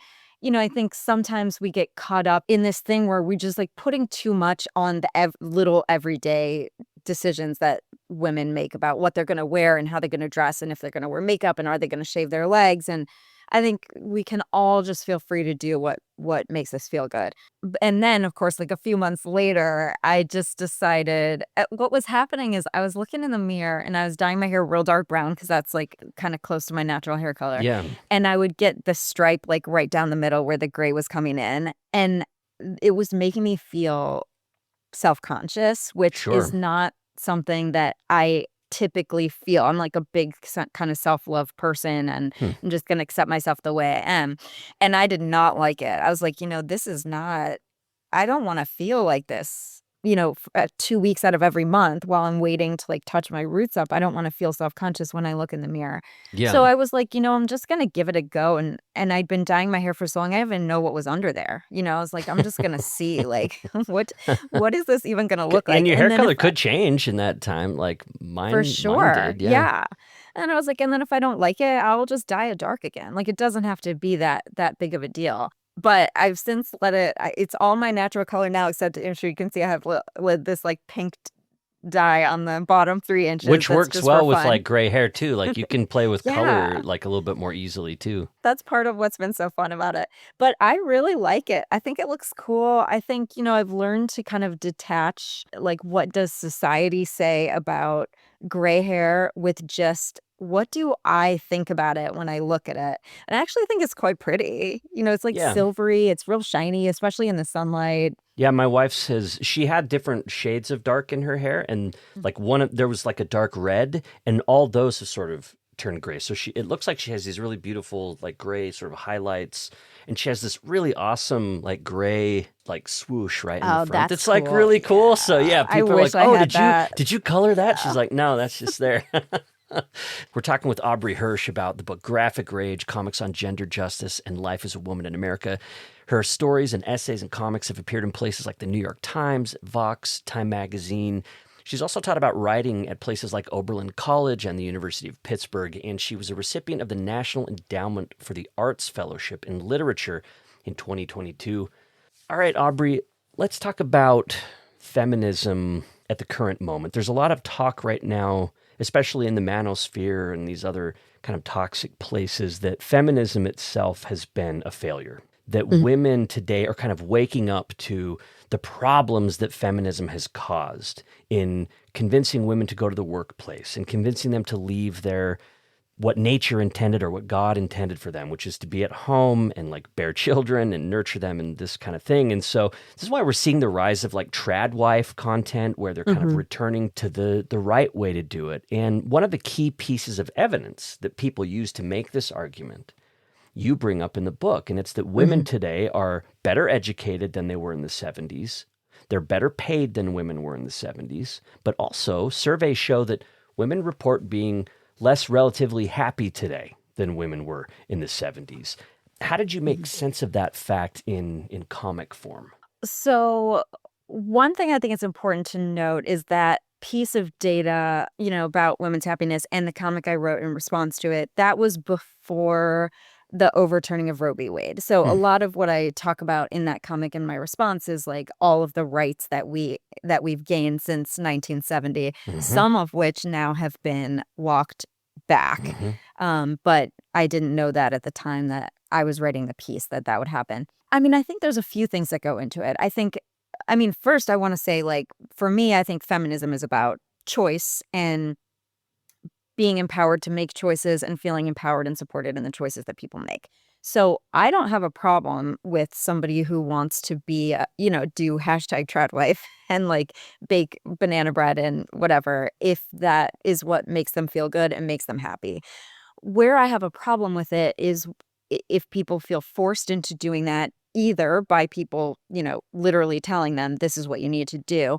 I think sometimes we get caught up in this thing where we just like putting too much on the little everyday decisions that women make about what they're going to wear and how they're going to dress, and if they're going to wear makeup, and are they going to shave their legs. And I think we can all just feel free to do what makes us feel good. And then, of course, like a few months later, I just decided what was happening is I was looking in the mirror and I was dyeing my hair real dark brown because that's like kind of close to my natural hair color. Yeah, And I would get the stripe like right down the middle where the gray was coming in. And it was making me feel self-conscious, which is sure. not something that I typically feel. I'm like a big kind of self-love person, and Hmm. I'm just gonna accept myself the way I am. And I did not like it. I was like, this is not, I don't want to feel like this, 2 weeks out of every month while I'm waiting to like touch my roots up. I don't want to feel self-conscious when I look in the mirror. Yeah. So I was like, I'm just gonna give it a go. And I'd been dyeing my hair for so long, I didn't know what was under there. I was like, I'm just gonna see like what is this even gonna look And like? your And hair then color could change in that time, like for mine sure. did. Yeah. Yeah. And I was like, and then if I don't like it, I'll just dye it dark again. Like it doesn't have to be that big of a deal. But I've since let it, it's all my natural color now, except I'm sure you can see I have with this like pink dye on the bottom 3 inches. Which That's works just for well with fun. like gray hair too. Like you can play with color Yeah. like a little bit more easily too. That's part of what's been so fun about it. But I really like it. I think it looks cool. I think, I've learned to kind of detach, like, what does society say about gray hair with just what do I think about it when I look at it? And I actually think it's quite pretty. It's like Yeah. silvery, it's real shiny, especially in the sunlight. Yeah, my wife says she had different shades of dark in her hair, and like there was like a dark red, and all those have sort of turned gray. So it looks like she has these really beautiful like gray sort of highlights, and she has this really awesome like gray like swoosh right in the Oh, front. that's It's like cool. really cool. So Yeah. yeah, I people are wish like, I "Oh, had that. did you color that?" She's Yeah. like, "No, that's just there." We're talking with Aubrey Hirsch about the book Graphic Rage: Comics on Gender Justice and Life as a Woman in America. Her stories and essays and comics have appeared in places like the New York Times, Vox, Time Magazine. She's also taught about writing at places like Oberlin College and the University of Pittsburgh, and she was a recipient of the National Endowment for the Arts Fellowship in Literature in 2022. All right, Aubrey, let's talk about feminism at the current moment. There's a lot of talk right now, especially in the manosphere and these other kind of toxic places, that feminism itself has been a failure. That women today are kind of waking up to the problems that feminism has caused in convincing women to go to the workplace and convincing them to leave their what nature intended or what God intended for them, which is to be at home and like bear children and nurture them and this kind of thing. And so this is why we're seeing the rise of like trad wife content where they're kind of returning to the right way to do it. And one of the key pieces of evidence that people use to make this argument you bring up in the book, and it's that women today are better educated than they were in the 70s. They're better paid than women were in the 70s, but also surveys show that women report being less relatively happy today than women were in the 70s. How did you make sense of that fact in comic form? So, one thing I think it's important to note is that piece of data, about women's happiness and the comic I wrote in response to it, that was before the overturning of Roe v. Wade. So a Hmm. lot of what I talk about in that comic in my response is like all of the rights that we've gained since 1970, Hmm. some of which now have been walked back. Hmm. But I didn't know that at the time that I was writing the piece that would happen. I mean, I think there's a few things that go into it. First, I want to say, like, for me, I think feminism is about choice and being empowered to make choices and feeling empowered and supported in the choices that people make. So I don't have a problem with somebody who wants to be, do hashtag tradwife and like bake banana bread and whatever, if that is what makes them feel good and makes them happy. Where I have a problem with it is if people feel forced into doing that, either by people, literally telling them this is what you need to do,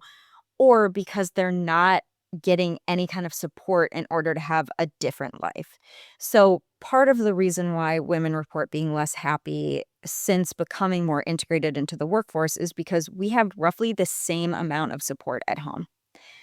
or because they're not getting any kind of support in order to have a different life. So, part of the reason why women report being less happy since becoming more integrated into the workforce is because we have roughly the same amount of support at home.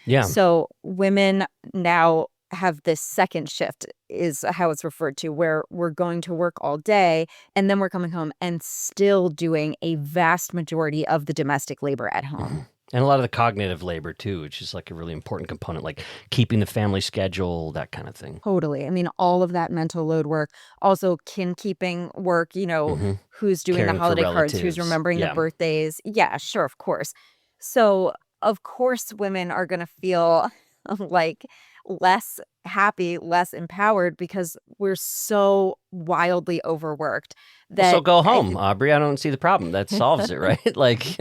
Yeah. So women now have this second shift is how it's referred to, where we're going to work all day and then we're coming home and still doing a vast majority of the domestic labor at home. And a lot of the cognitive labor too, which is like a really important component, like keeping the family schedule, that kind of thing. Totally. I mean, all of that mental load work, also kin keeping work, Hmm. who's doing the Caring for holiday cards, who's relatives. remembering the Yeah. birthdays. Yeah, sure, of course. So, of course, women are going to feel like less happy, less empowered because we're so wildly overworked Well, so that go I home, Aubrey. I don't see the problem. That solves it, right? Like,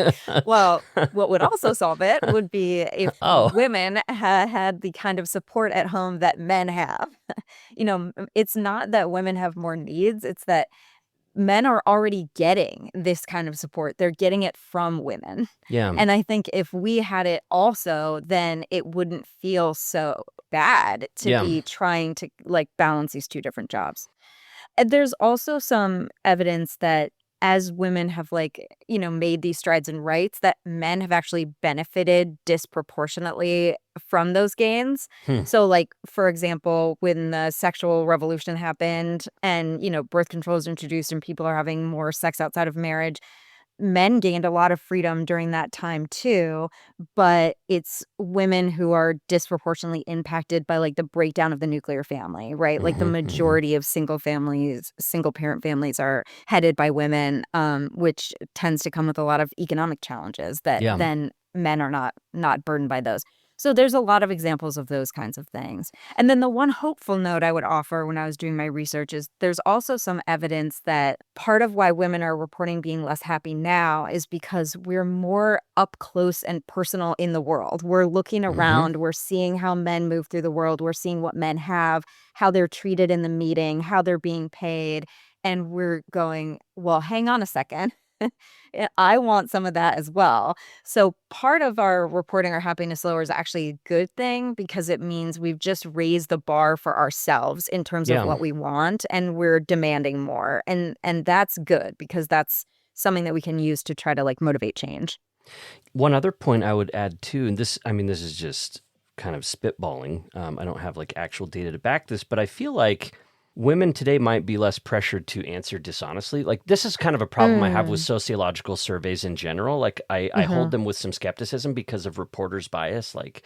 well, what would also solve it would be if oh, women had the kind of support at home that men have. It's not that women have more needs, it's that men are already getting this kind of support. They're getting it from women. yeah. And I think if we had it also, then it wouldn't feel so bad to Yeah. be trying to like balance these two different jobs. And there's also some evidence that as women have made these strides in rights, that men have actually benefited disproportionately from those gains. Hmm. So like, for example, when the sexual revolution happened and, birth control was introduced and people are having more sex outside of marriage, men gained a lot of freedom during that time too, but it's women who are disproportionately impacted by like the breakdown of the nuclear family, right? Like the Hmm. Hmm. majority of single parent families are headed by women, which tends to come with a lot of economic challenges that Yeah. then men are not burdened by those. So there's a lot of examples of those kinds of things. And then the one hopeful note I would offer when I was doing my research is there's also some evidence that part of why women are reporting being less happy now is because we're more up close and personal in the world. We're looking Hmm. around, we're seeing how men move through the world, we're seeing what men have, how they're treated in the meeting, how they're being paid. And we're going, well, hang on a second. I want some of that as well. So part of our reporting our happiness lower is actually a good thing because it means we've just raised the bar for ourselves in terms of Yeah. what we want and we're demanding more. And that's good because that's something that we can use to try to like motivate change. One other point I would add too, and this, I mean, this is just kind of spitballing. I don't have like actual data to back this, but I feel like women today might be less pressured to answer dishonestly. Like this is kind of a problem I have with Mm. sociological surveys in general. Like I hold Hmm. them with some skepticism because of reporters' bias. Like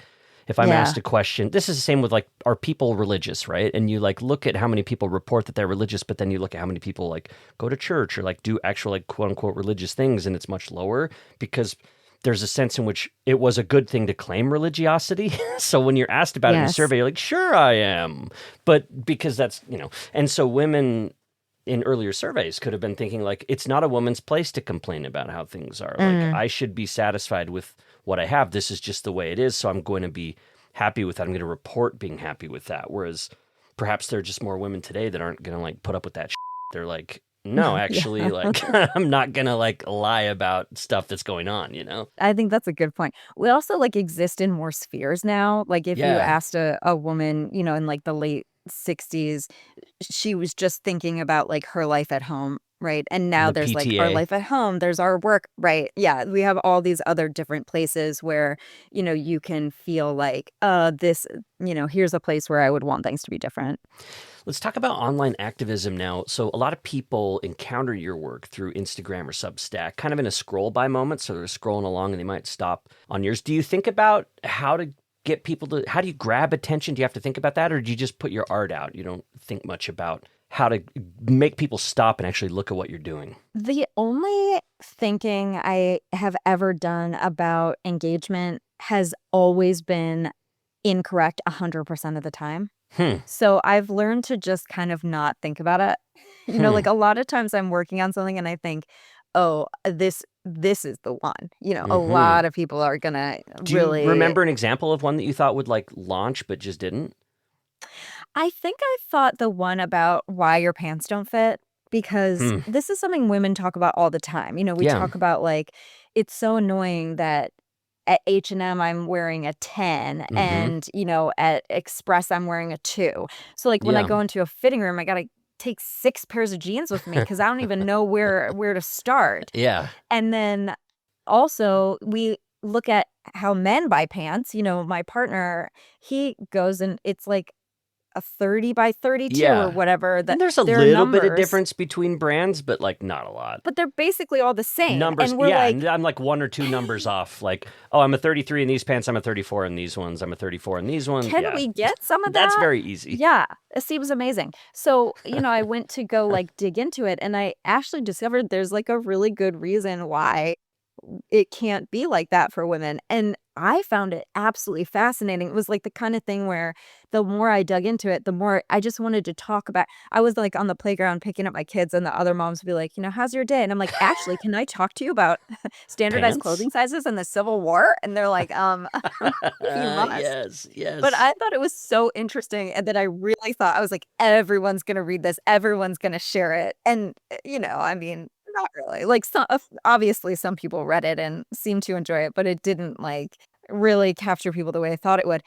if I'm asked Yeah. a question, this is the same with like, are people religious, right? And you like look at how many people report that they're religious, but then you look at how many people like go to church or like do actual like quote unquote religious things, and it's much lower because there's a sense in which it was a good thing to claim religiosity. So when you're asked about it in a Yes. survey, you're like, sure, I am. But because that's. And so women in earlier surveys could have been thinking like, it's not a woman's place to complain about how things are. Like, Mm. I should be satisfied with what I have. This is just the way it is. So I'm going to be happy with that. I'm going to report being happy with that. Whereas perhaps there are just more women today that aren't going to like put up with that. They're like, no, Yeah. actually, like, I'm not going to like lie about stuff that's going on? I think that's a good point. We also like exist in more spheres now. Like if you Yeah. asked a woman, in like the late 60s, she was just thinking about like her life at home, right? And now The there's like our PTA. life at home, there's our work, right? Yeah, we have all these other different places where, you can feel like, here's a place where I would want things to be different. Let's talk about online activism now. So, a lot of people encounter your work through Instagram or Substack, kind of in a scroll by moment. So, they're scrolling along and they might stop on yours. Do you think about how to get people to, how do you grab attention? Do you have to think about that? Or do you just put your art out? You don't think much about how to make people stop and actually look at what you're doing? The only thinking I have ever done about engagement has always been incorrect 100% of the time. Hmm. So I've learned to just kind of not think about it. Like Hmm. a lot of times I'm working on something and I think, "Oh, this is the one." A Hmm. lot of people are gonna Do you really. remember an example of one that you thought would like launch but just didn't? I think I thought the one about why your pants don't fit because Hmm. this is something women talk about all the time. We Yeah. talk about like it's so annoying that at H&M I'm wearing a 10 Hmm. and, at Express I'm wearing a 2. So like when I Yeah. go into a fitting room, I got to take 6 pairs of jeans with me cuz I don't even know where to start. Yeah. And then also we look at how men buy pants. My partner, he goes and it's like a 30 by 32 or Yeah. whatever. That And there's a there are little bit of numbers, difference between brands, but like not a lot. but they're basically all the same. Numbers, And we're yeah, like, and I'm like 1 or 2 numbers off. Like, oh, I'm a 33 in these pants, I'm a 34 in these ones, I'm a 34 in these ones. can Yeah, we get some of that's that? very easy. Yeah, it seems amazing. So, I went to go like dig into it and I actually discovered there's like a really good reason why it can't be like that for women. And I found it absolutely fascinating. It was like the kind of thing where the more I dug into it, the more I just wanted to talk about. I was like on the playground picking up my kids, and the other moms would be like, how's your day? And I'm like, actually, can I talk to you about standardized Pants? clothing sizes in the Civil War? And they're like, you must. Yes, But yes. I thought it was so interesting, and then I really thought I was like, everyone's gonna read this, everyone's gonna share it, and I mean, not really. Like obviously, some people read it and seemed to enjoy it, but it didn't like really capture people the way I thought it would.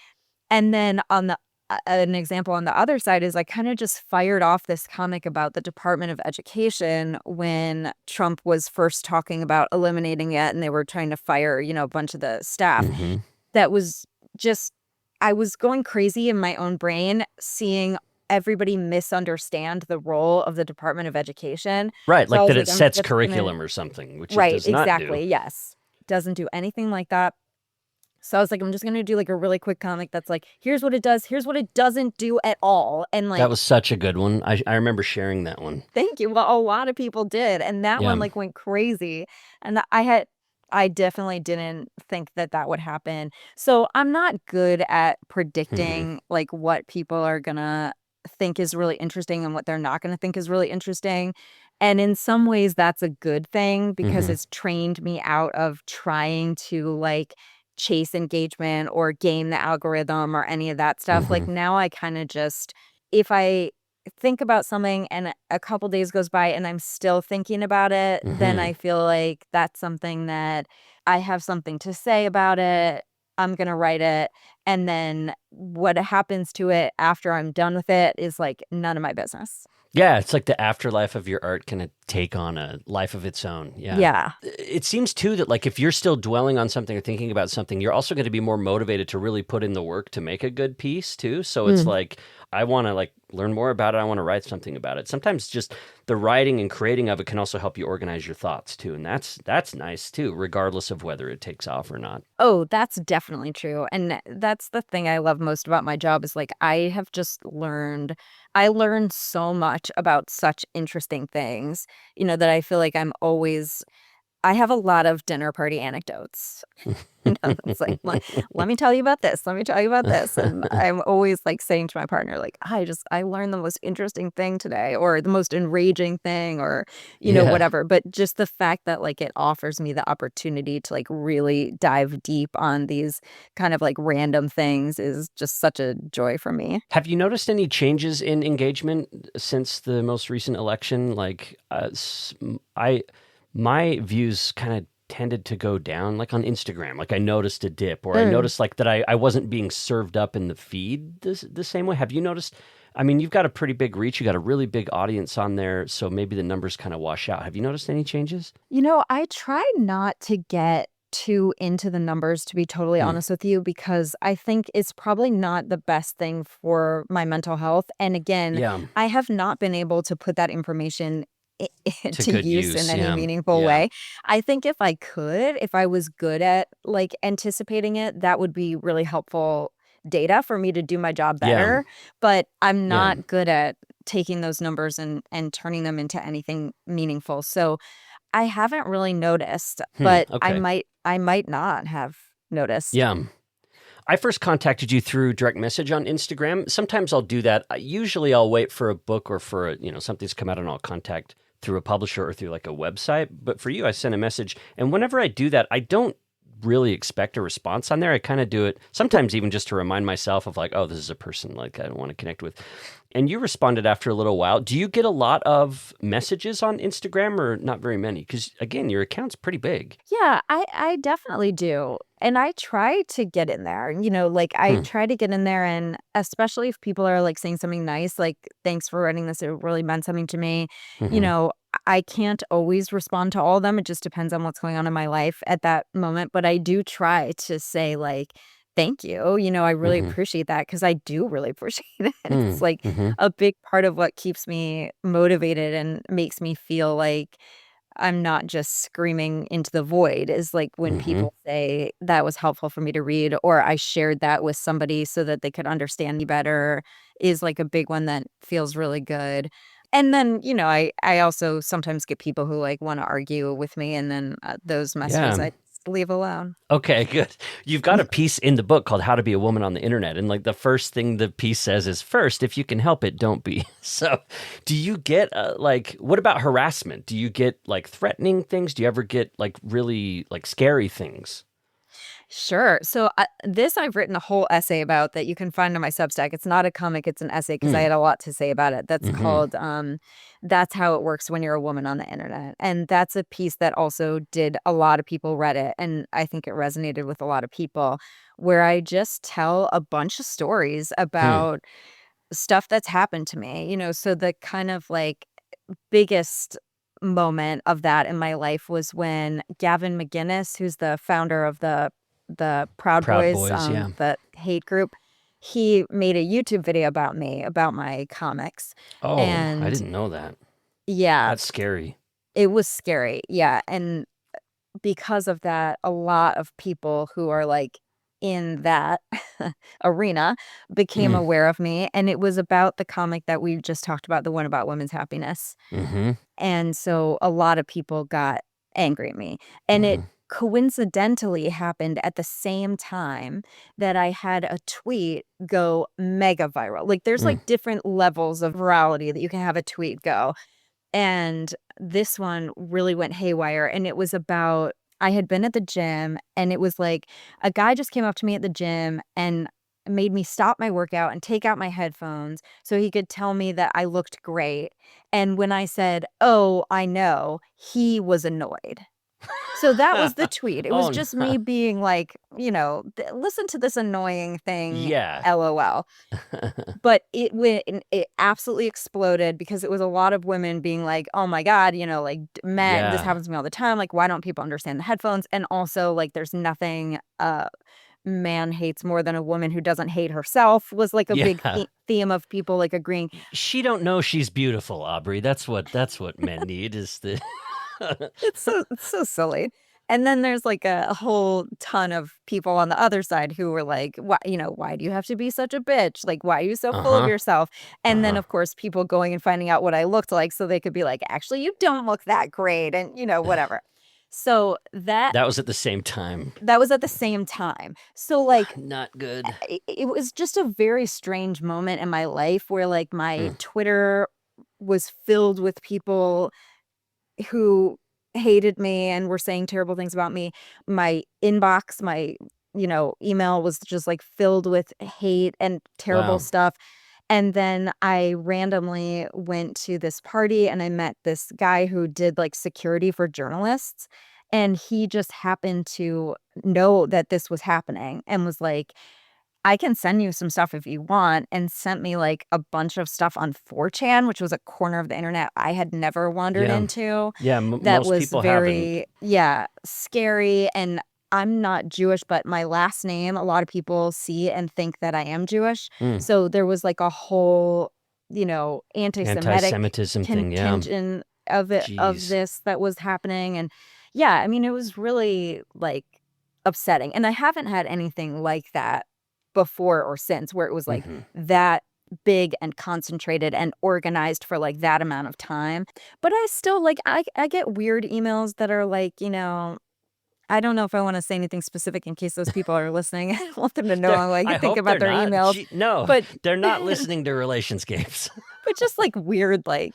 And then on the an example on the other side is I kind of just fired off this comic about the Department of Education when Trump was first talking about eliminating it, and they were trying to fire a bunch of the staff. Hmm. That was just I was going crazy in my own brain seeing everybody misunderstand the role of the Department of Education. Right, So I like was that like, it I'm sets just gonna curriculum or something, which it right, does not do. exactly, yes. Doesn't do anything like that. So I was like, I'm just gonna do like a really quick comic that's like, here's what it does, here's what it doesn't do at all. And That like, was such a good one. I remember sharing that one. thank you. Well, a lot of people did. And that one Yeah. like went crazy. And I definitely didn't think that that would happen. So I'm not good at Hmm. predicting like what people are gonna think is really interesting and what they're not gonna think is really interesting. And in some ways that's a good thing because Hmm. it's trained me out of trying to like chase engagement or game the algorithm or any of that stuff. Like Hmm. now I kind of just if I think about something and a couple days goes by and I'm still thinking about it, then Hmm. I feel like that's something that I have something to say about it. I'm going to write it. And then what happens to it after I'm done with it is like none of my business. Yeah, it's like the afterlife of your art can take on a life of its own. Yeah. Yeah. It seems too that like if you're still dwelling on something or thinking about something, you're also going to be more motivated to really put in the work to make a good piece too. So it's Mm. like I want to like learn more about it. I want to write something about it. Sometimes just the writing and creating of it can also help you organize your thoughts too, and that's nice too, regardless of whether it takes off or not. Oh, that's definitely true. And that's the thing I love most about my job is like I learned so much about such interesting things, that I feel like I have a lot of dinner party anecdotes. It's like, let me tell you about this. Let me tell you about this. And I'm always like saying to my partner, like, I learned the most interesting thing today or the most enraging thing or, Yeah. whatever. But just the fact that like it offers me the opportunity to like really dive deep on these kind of like random things is just such a joy for me. Have you noticed any changes in engagement since the most recent election? Like, I my views kind of tended to go down, like on Instagram. Like I noticed a dip, or I Mm. noticed like that I wasn't being served up in the feed the same way. Have you noticed? I mean, you've got a pretty big reach. You got a really big audience on there, so maybe the numbers kind of wash out. Have you noticed any changes? I try not to get too into the numbers, to be totally Hmm. honest with you, because I think it's probably not the best thing for my mental health. And again, Yeah, I have not been able to put that information to to good use in use. any Yeah, meaningful yeah, way. I think if I was good at like anticipating it, that would be really helpful data for me to do my job yeah, better. But I'm yeah. not good at taking those numbers and turning them into anything meaningful. So I haven't really noticed, Hmm. but Okay. I might not have noticed. Yeah. I first contacted you through direct message on Instagram. Sometimes I'll do that. Usually I'll wait for a book or for something's come out and I'll contact through a publisher or through like a website. But for you, I sent a message. And whenever I do that, I don't really expect a response on there. I kind of do it sometimes even just to remind myself of like, oh, this is a person like I want to connect with. And you responded after a little while. Do you get a lot of messages on Instagram or not very many? Because again, your account's pretty big. Yeah, I definitely do. And I try to get in there, like I Hmm. try to get in there and especially if people are like saying something nice, like thanks for writing this, it really meant something to me. You Hmm. know, I can't always respond to all of them. It just depends on what's going on in my life at that moment, but I do try to say like thank you. I really Mm-hmm. appreciate that because I do really appreciate it. It's like Mm-hmm. a big part of what keeps me motivated and makes me feel like I'm not just screaming into the void is like when Mm-hmm. people say that was helpful for me to read, or I shared that with somebody so that they could understand me better is like a big one that feels really good. And then, I also sometimes get people who like want to argue with me, and then those messages Yeah. I just leave alone. Okay, good. You've got a piece in the book called How to Be a Woman on the Internet. And like the first thing the piece says is first, if you can help it, don't be. So, do you get like, what about harassment? Do you get like threatening things? Do you ever get like really like scary things? Sure. So this I've written a whole essay about that you can find on my Substack. It's not a comic, it's an essay because I Mm. had a lot to say about it. That's Mm-hmm. called That's How It Works When You're a Woman on the Internet. And that's a piece that also did a lot of people read it, and I think it resonated with a lot of people, where I just tell a bunch of stories Hmm. about stuff that's happened to me. So the kind of like biggest moment of that in my life was when Gavin McGinnis, who's the founder of the Proud Proud Boys, Boys, yeah. the hate group, he made a YouTube video about me, about my comics. Oh, I And didn't know that. yeah, That's scary. it was scary. Yeah. And because of that, a lot of people who are like in that arena became Mm. aware of me. And it was about the comic that we just talked about, the one about women's happiness. Mm-hmm. And so a lot of people got angry at me. And it Mm-hmm. coincidentally happened at the same time that I had a tweet go mega viral. Like there's Mm. like different levels of virality that you can have a tweet go. And this one really went haywire. And it was about, I had been at the gym, and it was like a guy just came up to me at the gym and made me stop my workout and take out my headphones so he could tell me that I looked great. And when I said, "Oh, I know," he was annoyed. So that was the tweet. It was Oh, just no. me being like, listen to this annoying thing, Yeah. LOL. But it went and it absolutely exploded because it was a lot of women being like, "Oh my god," like, "Men, this Yeah. happens to me all the time, like, why don't people understand the headphones?" And also, like, there's nothing a man hates more than a woman who doesn't hate herself was, like, a big Yeah. theme of people, like, agreeing. She don't know she's beautiful, Aubrey. That's what men need is the It's so silly. And then there's, like, a whole ton of people on the other side who were like, "Why do you have to be such a bitch? Like, why are you so full of Uh-huh. yourself?" And then, Uh-huh. of course, people going and finding out what I looked like so they could be like, "Actually, you don't look that great," and, whatever. So That was at the same time. that was at the same time. So, like, Not good. it was just a very strange moment in my life where, like, my Mm. Twitter was filled with people who hated me and were saying terrible things about me. My inbox, my, email was just like filled with hate and terrible Wow. stuff. And then I randomly went to this party and I met this guy who did like security for journalists. And he just happened to know that this was happening and was like, I can send you some stuff if you want, and sent me, like, a bunch of stuff on 4chan, which was a corner of the internet I had never wandered Yeah. into Yeah, that most was people haven't. very, yeah, scary. And I'm not Jewish, but my last name, a lot of people see and think that I am Jewish. Mm. So there was, like, a whole, anti-Semitic Anti-Semitism thing, yeah. contingent of Jeez. this that was happening. And, yeah, I mean, it was really, like, upsetting, and I haven't had anything like that before or since, where it was, like, Mhm. that big and concentrated and organized for, like, that amount of time. But I still, like, I get weird emails that are, like, I don't know if I wanna say anything specific in case those people are listening. I don't want them to know They're how I I think hope about they're their not. emails, No, but they're not listening to Relationscapes. but just, like, weird, like,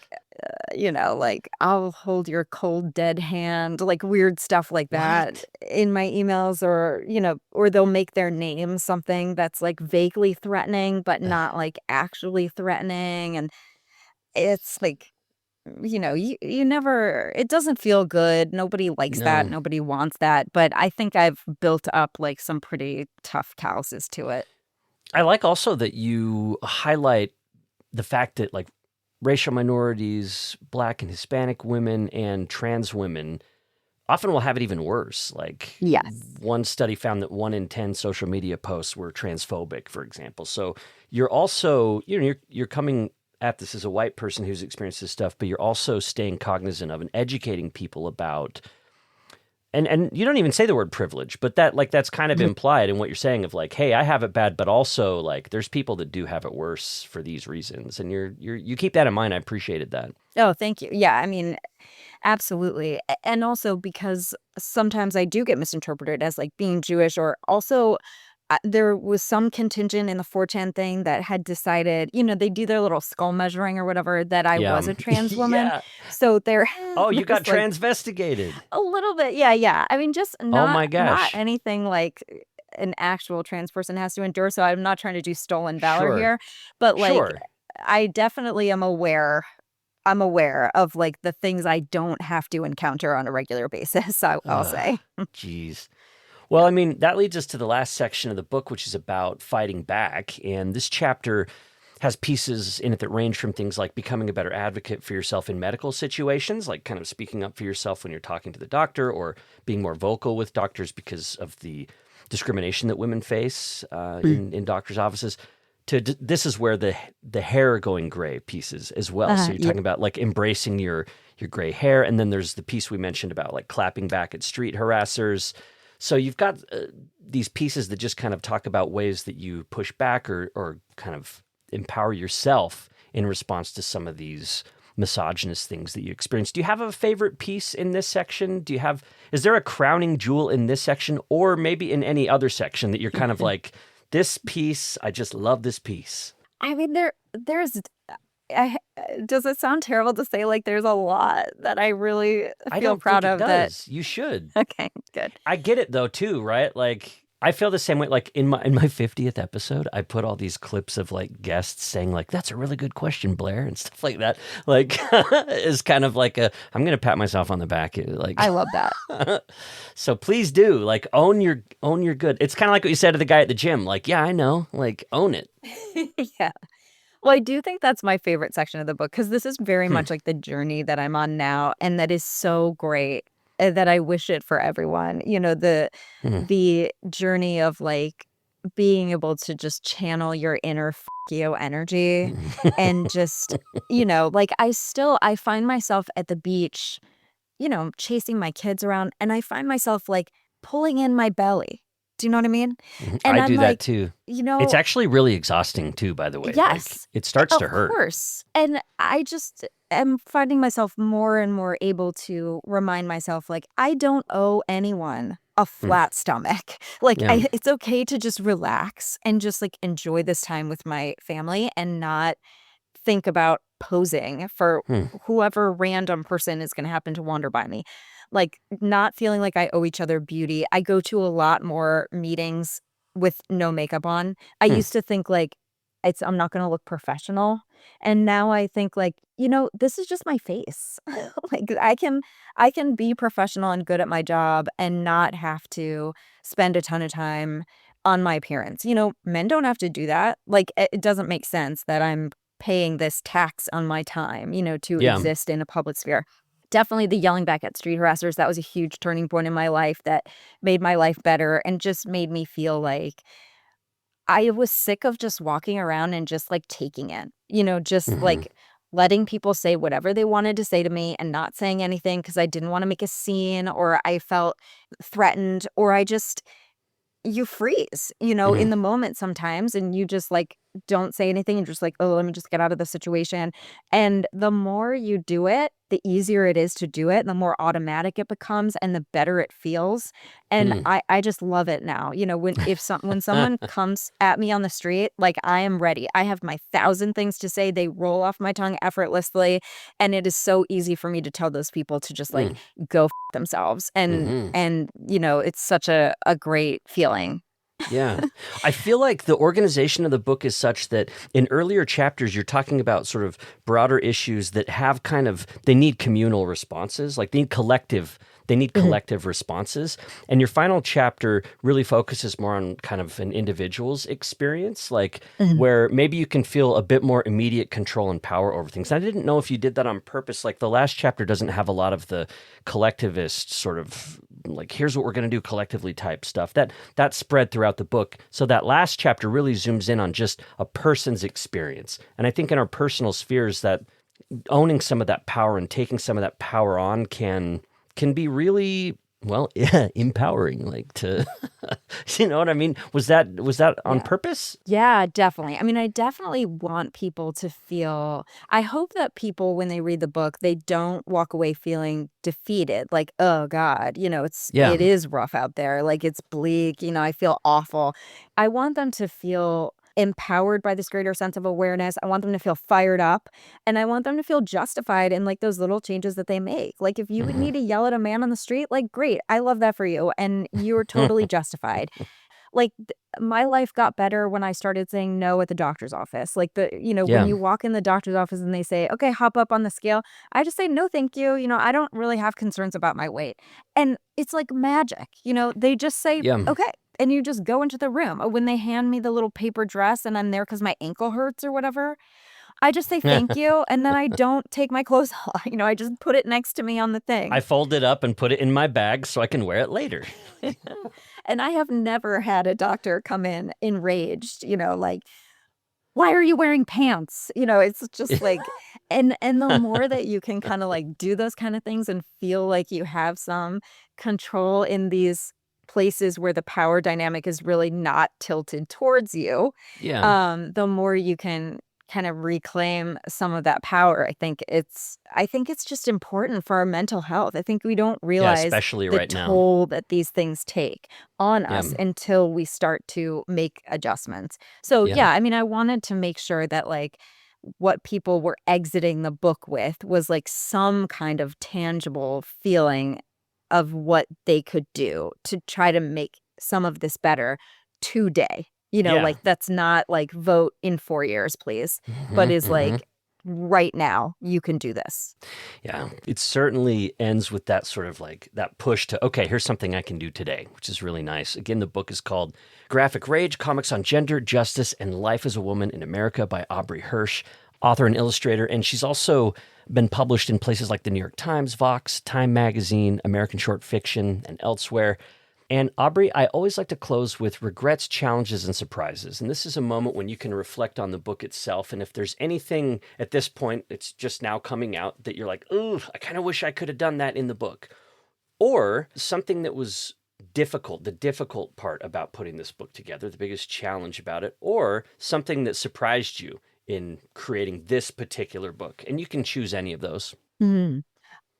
like, "I'll hold your cold, dead hand," like, weird stuff like that What? in my emails, or, or they'll make their name something that's, like, vaguely threatening, but not, like, actually threatening. And it's like, you never, it doesn't feel good. Nobody likes that. No. Nobody wants that. But I think I've built up, like, some pretty tough calluses to it. I like also that you highlight the fact that, like, racial minorities, Black and Hispanic women, and trans women often will have it even worse. Like Yes. one study found that 1 in 10 social media posts were transphobic, for example. So you're also, you're coming at this as a white person who's experienced this stuff, but you're also staying cognizant of and educating people about, and you don't even say the word privilege, but that's kind of implied in what you're saying of like, hey, I have it bad, but also like there's people that do have it worse for these reasons. And you keep that in mind. I appreciated that. Oh, thank you. Yeah, I mean, absolutely. And also because sometimes I do get misinterpreted as like being Jewish, or also there was some contingent in the 4chan thing that had decided, they do their little skull measuring or whatever, that I Yeah. was a trans woman. Yeah. So there, Oh, you got there's, like, transvestigated. a little bit. Yeah, yeah. I mean, just Oh not my gosh. anything like an actual trans person has to endure. So I'm not trying to do stolen valor Sure. here, but like Sure. I definitely am aware. I'm aware of like the things I don't have to encounter on a regular basis, I'll say. Jeez. Well, I mean, that leads us to the last section of the book, which is about fighting back. And this chapter has pieces in it that range from things like becoming a better advocate for yourself in medical situations, like kind of speaking up for yourself when you're talking to the doctor, or being more vocal with doctors because of the discrimination that women face in doctors' offices. This is where the hair going gray pieces as well. So you're talking about like embracing your gray hair. And then there's the piece we mentioned about like clapping back at street harassers. So you've got these pieces that just kind of talk about ways that you push back or kind of empower yourself in response to some of these misogynist things that you experience. Do you have a favorite piece in this section? Is there a crowning jewel in this section, or maybe in any other section that you're kind of like, this piece, I just love this piece? I mean, there's. Does it sound terrible to say like there's a lot that I really feel proud of? That you should. Okay, good. I get it though too, right? Like I feel the same way. Like in my 50th episode, I put all these clips of like guests saying like, "That's a really good question, Blair," and stuff like that. Like is kind of like I'm gonna pat myself on the back. Like I love that. So please do like own your good. It's kind of like what you said to the guy at the gym. Like, yeah, I know. Like own it. Yeah. Well, I do think that's my favorite section of the book, because this is very much like the journey that I'm on now, and that is so great that I wish it for everyone. The journey of like being able to just channel your inner you energy and just, like I find myself at the beach, chasing my kids around, and I find myself like pulling in my belly. Do you know what I mean? And I I'm do like, that too. It's actually really exhausting too, by the way. yes, like, it starts to hurt. Of course. And I just am finding myself more and more able to remind myself, like, I don't owe anyone a flat stomach. Like, Yeah. it's okay to just relax and just like enjoy this time with my family and not think about posing for whoever random person is going to happen to wander by me. Like, not feeling like I owe each other beauty. I go to a lot more meetings with no makeup on. I used to think like I'm not going to look professional, and now I think like, this is just my face. Like I can be professional and good at my job and not have to spend a ton of time on my appearance. Men don't have to do that. Like it doesn't make sense that I'm paying this tax on my time, to exist in a public sphere. Definitely the yelling back at street harassers, that was a huge turning point in my life that made my life better and just made me feel like I was sick of just walking around and just like taking it, just like letting people say whatever they wanted to say to me and not saying anything because I didn't want to make a scene, or I felt threatened, or you freeze, in the moment sometimes, and you just like don't say anything and just like, oh, let me just get out of the situation. And the more you do it, the easier it is to do it, the more automatic it becomes and the better it feels. And I just love it now. When someone comes at me on the street, like I am ready. I have my 1,000 things to say. They roll off my tongue effortlessly. And it is so easy for me to tell those people to just like go themselves. And it's such a great feeling. Yeah. I feel like the organization of the book is such that in earlier chapters, you're talking about sort of broader issues that have they need communal responses, like they need collective they need Mhm. collective responses. And your final chapter really focuses more on kind of an individual's experience, like Mhm. where maybe you can feel a bit more immediate control and power over things. I didn't know if you did that on purpose. Like the last chapter doesn't have a lot of the collectivist sort of like, here's what we're going to do collectively type stuff. That spread throughout the book. So that last chapter really zooms in on just a person's experience. And I think in our personal spheres that owning some of that power and taking some of that power on can be really well, yeah, empowering, like to you know what I mean? Was that on Yeah. purpose? Yeah, definitely. I mean, I definitely want people to feel I hope that people, when they read the book, they don't walk away feeling defeated, like, "Oh god, Yeah. it is rough out there, like, it's bleak, I feel awful." I want them to feel empowered by this greater sense of awareness. I want them to feel fired up, and I want them to feel justified in, like, those little changes that they make. Like, if you would Mhm. need to yell at a man on the street, like, great, I love that for you, and you're totally justified. Like, my life got better when I started saying no at the doctor's office. Like, when Yeah. you walk in the doctor's office and they say, "Okay, hop up on the scale," I just say, "No, thank you. I don't really have concerns about my weight." And it's like magic. They just say, Yeah. "Okay." And you just go into the room. Or when they hand me the little paper dress and I'm there because my ankle hurts or whatever, I just say thank you. And then I don't take my clothes off. I just put it next to me on the I thing. fold it up and put it in my bag so I can wear it later. And I have never had a doctor come in enraged, like, "Why are you wearing pants?" It's just like and the more that you can kinda, like, do those kinda things and feel like you have some control in these places where the power dynamic is really not tilted towards you, Yeah. the more you can kind of reclaim some of that power. I think it's just important for our mental health. I think we don't Yeah, realize especially the right now. toll that these things take on Yeah. us until we start to make adjustments. So, Yeah. yeah, I mean, I wanted to make sure that, like, what people were exiting the book with was, like, some kind of tangible feeling of what they could do to try to make some of this better today. Yeah. Like, that's not, like, "Vote in 4 years, please," but Mhm. is Mhm. like, "Right now, you can do this." Yeah, it certainly ends with that sort of like that push to, okay, here's something I can do today, which is really nice. Again, the book is called Graphic Rage Comics on Gender, Justice, and Life as a Woman in America by Aubrey Hirsch, author and illustrator. And she's also been published in places like the New York Times, Vox, Time Magazine, American Short Fiction, and elsewhere. And Aubrey, I always like to close with regrets, challenges, and surprises. And this is a moment when you can reflect on the book itself. And if there's anything at this point, it's just now coming out that you're like, ooh, I kind of wish I could have done that in the book. Or something that was difficult, the difficult part about putting this book together, the biggest challenge about it, or something that surprised you in creating this particular book. And you can choose any of those. Mhm.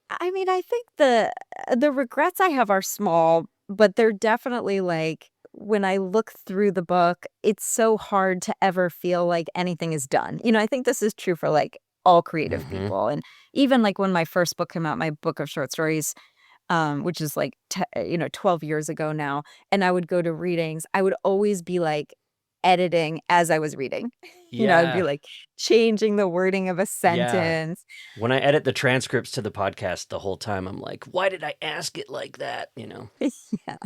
I mean, I think the regrets I have are small, but they're definitely like when I look through the book, it's so hard to ever feel like anything is done. I think this is true for like all creative Hmm. people. And even like when my first book came out, my book of short stories, which is like 12 years ago now, and I would go to readings, I would always be like editing as I was reading. I'd be Yeah. like changing the wording of a Yeah. sentence. When I edit the transcripts to the podcast the whole time, I'm like, why did I ask it like that? Yeah.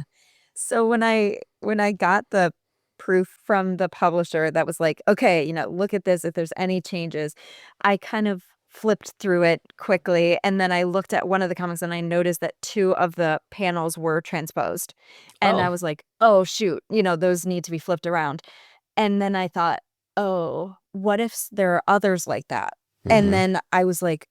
So when I got the proof from the publisher that was like, "Okay, look at this, if there's any changes," I kind of flipped through it quickly, and then I looked at one of the comics and I noticed that 2 of the panels were transposed. And I Oh. was like, "Oh, shoot, those need to be flipped around." And then I thought, "Oh, what if there are others like that?" And Hmm. then I was like,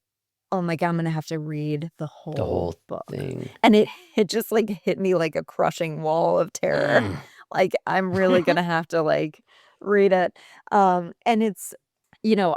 "Oh my god, I'm gonna have to read the The whole whole book." thing. And it just, like, hit me like a crushing wall of terror. Mm. Like, I'm really gonna have to, like, read it. And it's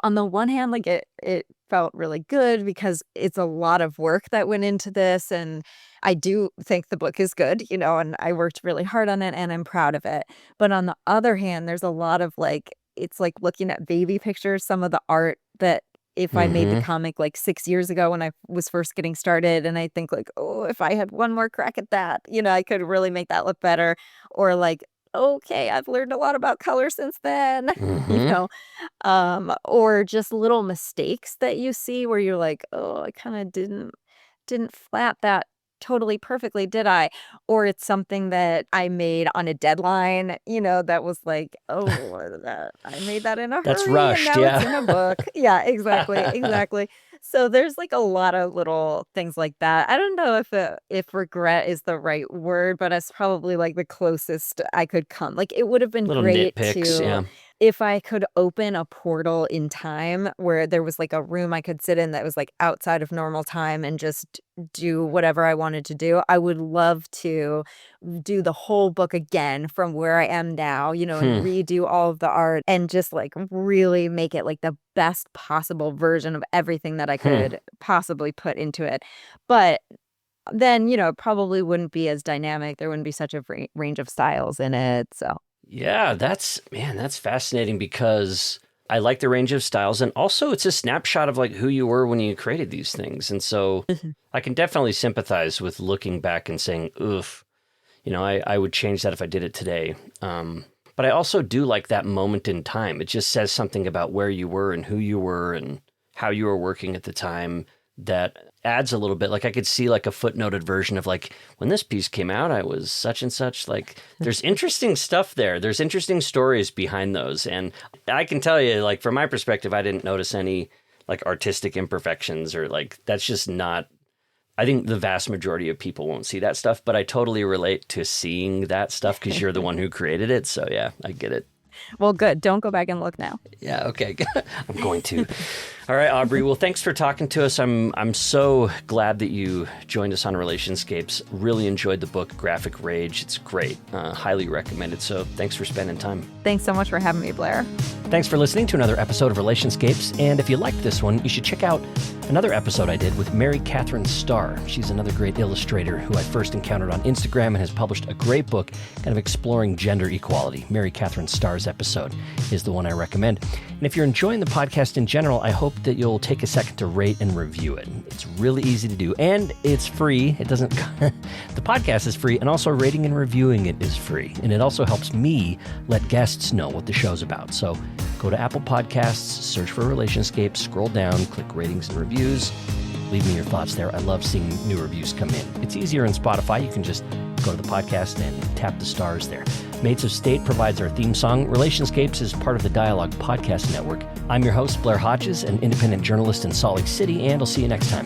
on the one hand, like, it felt really good because it's a lot of work that went into this, and I do think the book is good, and I worked really hard on it, and I'm proud of it. But on the other hand, there's a lot of, like it's like looking at baby pictures, some of the art that if I made the Hmm. comic, like, 6 years ago when I was first getting started, and I think, like, "Oh, if I had one more crack at that, I could really make that look better." Or, like, "Okay, I've learned a lot about color since then." You Hmm. know? Or just little mistakes that you see where you're like, "Oh, I kinda didn't flat that totally perfectly, did I? Or it's something that I made on a deadline, that was like, oh, I made that in a That's hurry and rushed, now it's yeah. in a book. Yeah, exactly, exactly. So there's like a lot of little things like that. I don't know if regret is the right word, but it's probably like the closest I could come. Like it would have been Little great nitpicks, to yeah. if I could open a portal in time where there was like a room I could sit in that was like outside of normal time and just do whatever I wanted to do. I would love to do the whole book again from where I am now, and Hmm. redo all of the art and just like really make it like the best possible version of everything that I Hmm. could possibly put into it. But then, it probably wouldn't be as dynamic. There wouldn't be such a range of styles in it. So, Yeah, that's fascinating because I like the range of styles, and also it's a snapshot of like who you were when you created these things. And so Mhm. I can definitely sympathize with looking back and saying, oof, I would change that if I did it today. But I also do like that moment in time. It just says something about where you were and who you were and how you were working at the time that adds a little bit. Like I could see like a footnoted version of like when this piece came out, I was such and such. Like there's interesting stuff there. There's interesting stories behind those. And I can tell you, like from my perspective, I didn't notice any like artistic imperfections or like that's just not. I think the vast majority of people won't see that stuff, but I totally relate to seeing that stuff because you're the one who created it. So yeah, I get it. Well, good. Don't go back and look now. Yeah, okay. I'm going to. All right, Aubrey. Well, thanks for talking to us. I'm so glad that you joined us on Relationscapes. Really enjoyed the book, Graphic Rage. It's great. Highly recommended. So thanks for spending time. Thanks so much for having me, Blair. Thanks for listening to another episode of Relationscapes. And if you liked this one, you should check out another episode I did with Mary Catherine Starr. She's another great illustrator who I first encountered on Instagram and has published a great book kind of exploring gender equality. Mary Catherine Starr's episode is the one I recommend. And if you're enjoying the podcast in general, I hope that you'll take a second to rate and review it. It's really easy to do, and it's free. It doesn't, the podcast is free, and also rating and reviewing it is free. And it also helps me let guests know what the show's about. So go to Apple Podcasts, search for Relationscapes, scroll down, click ratings and reviews. Leave me your thoughts there. I love seeing new reviews come in. It's easier in Spotify. You can just go to the podcast and tap the stars there. Mates of State provides our theme song. Relationscapes is part of the Dialogue Podcast Network. I'm your host, Blair Hodges, an independent journalist in Salt Lake City, and I'll see you next time.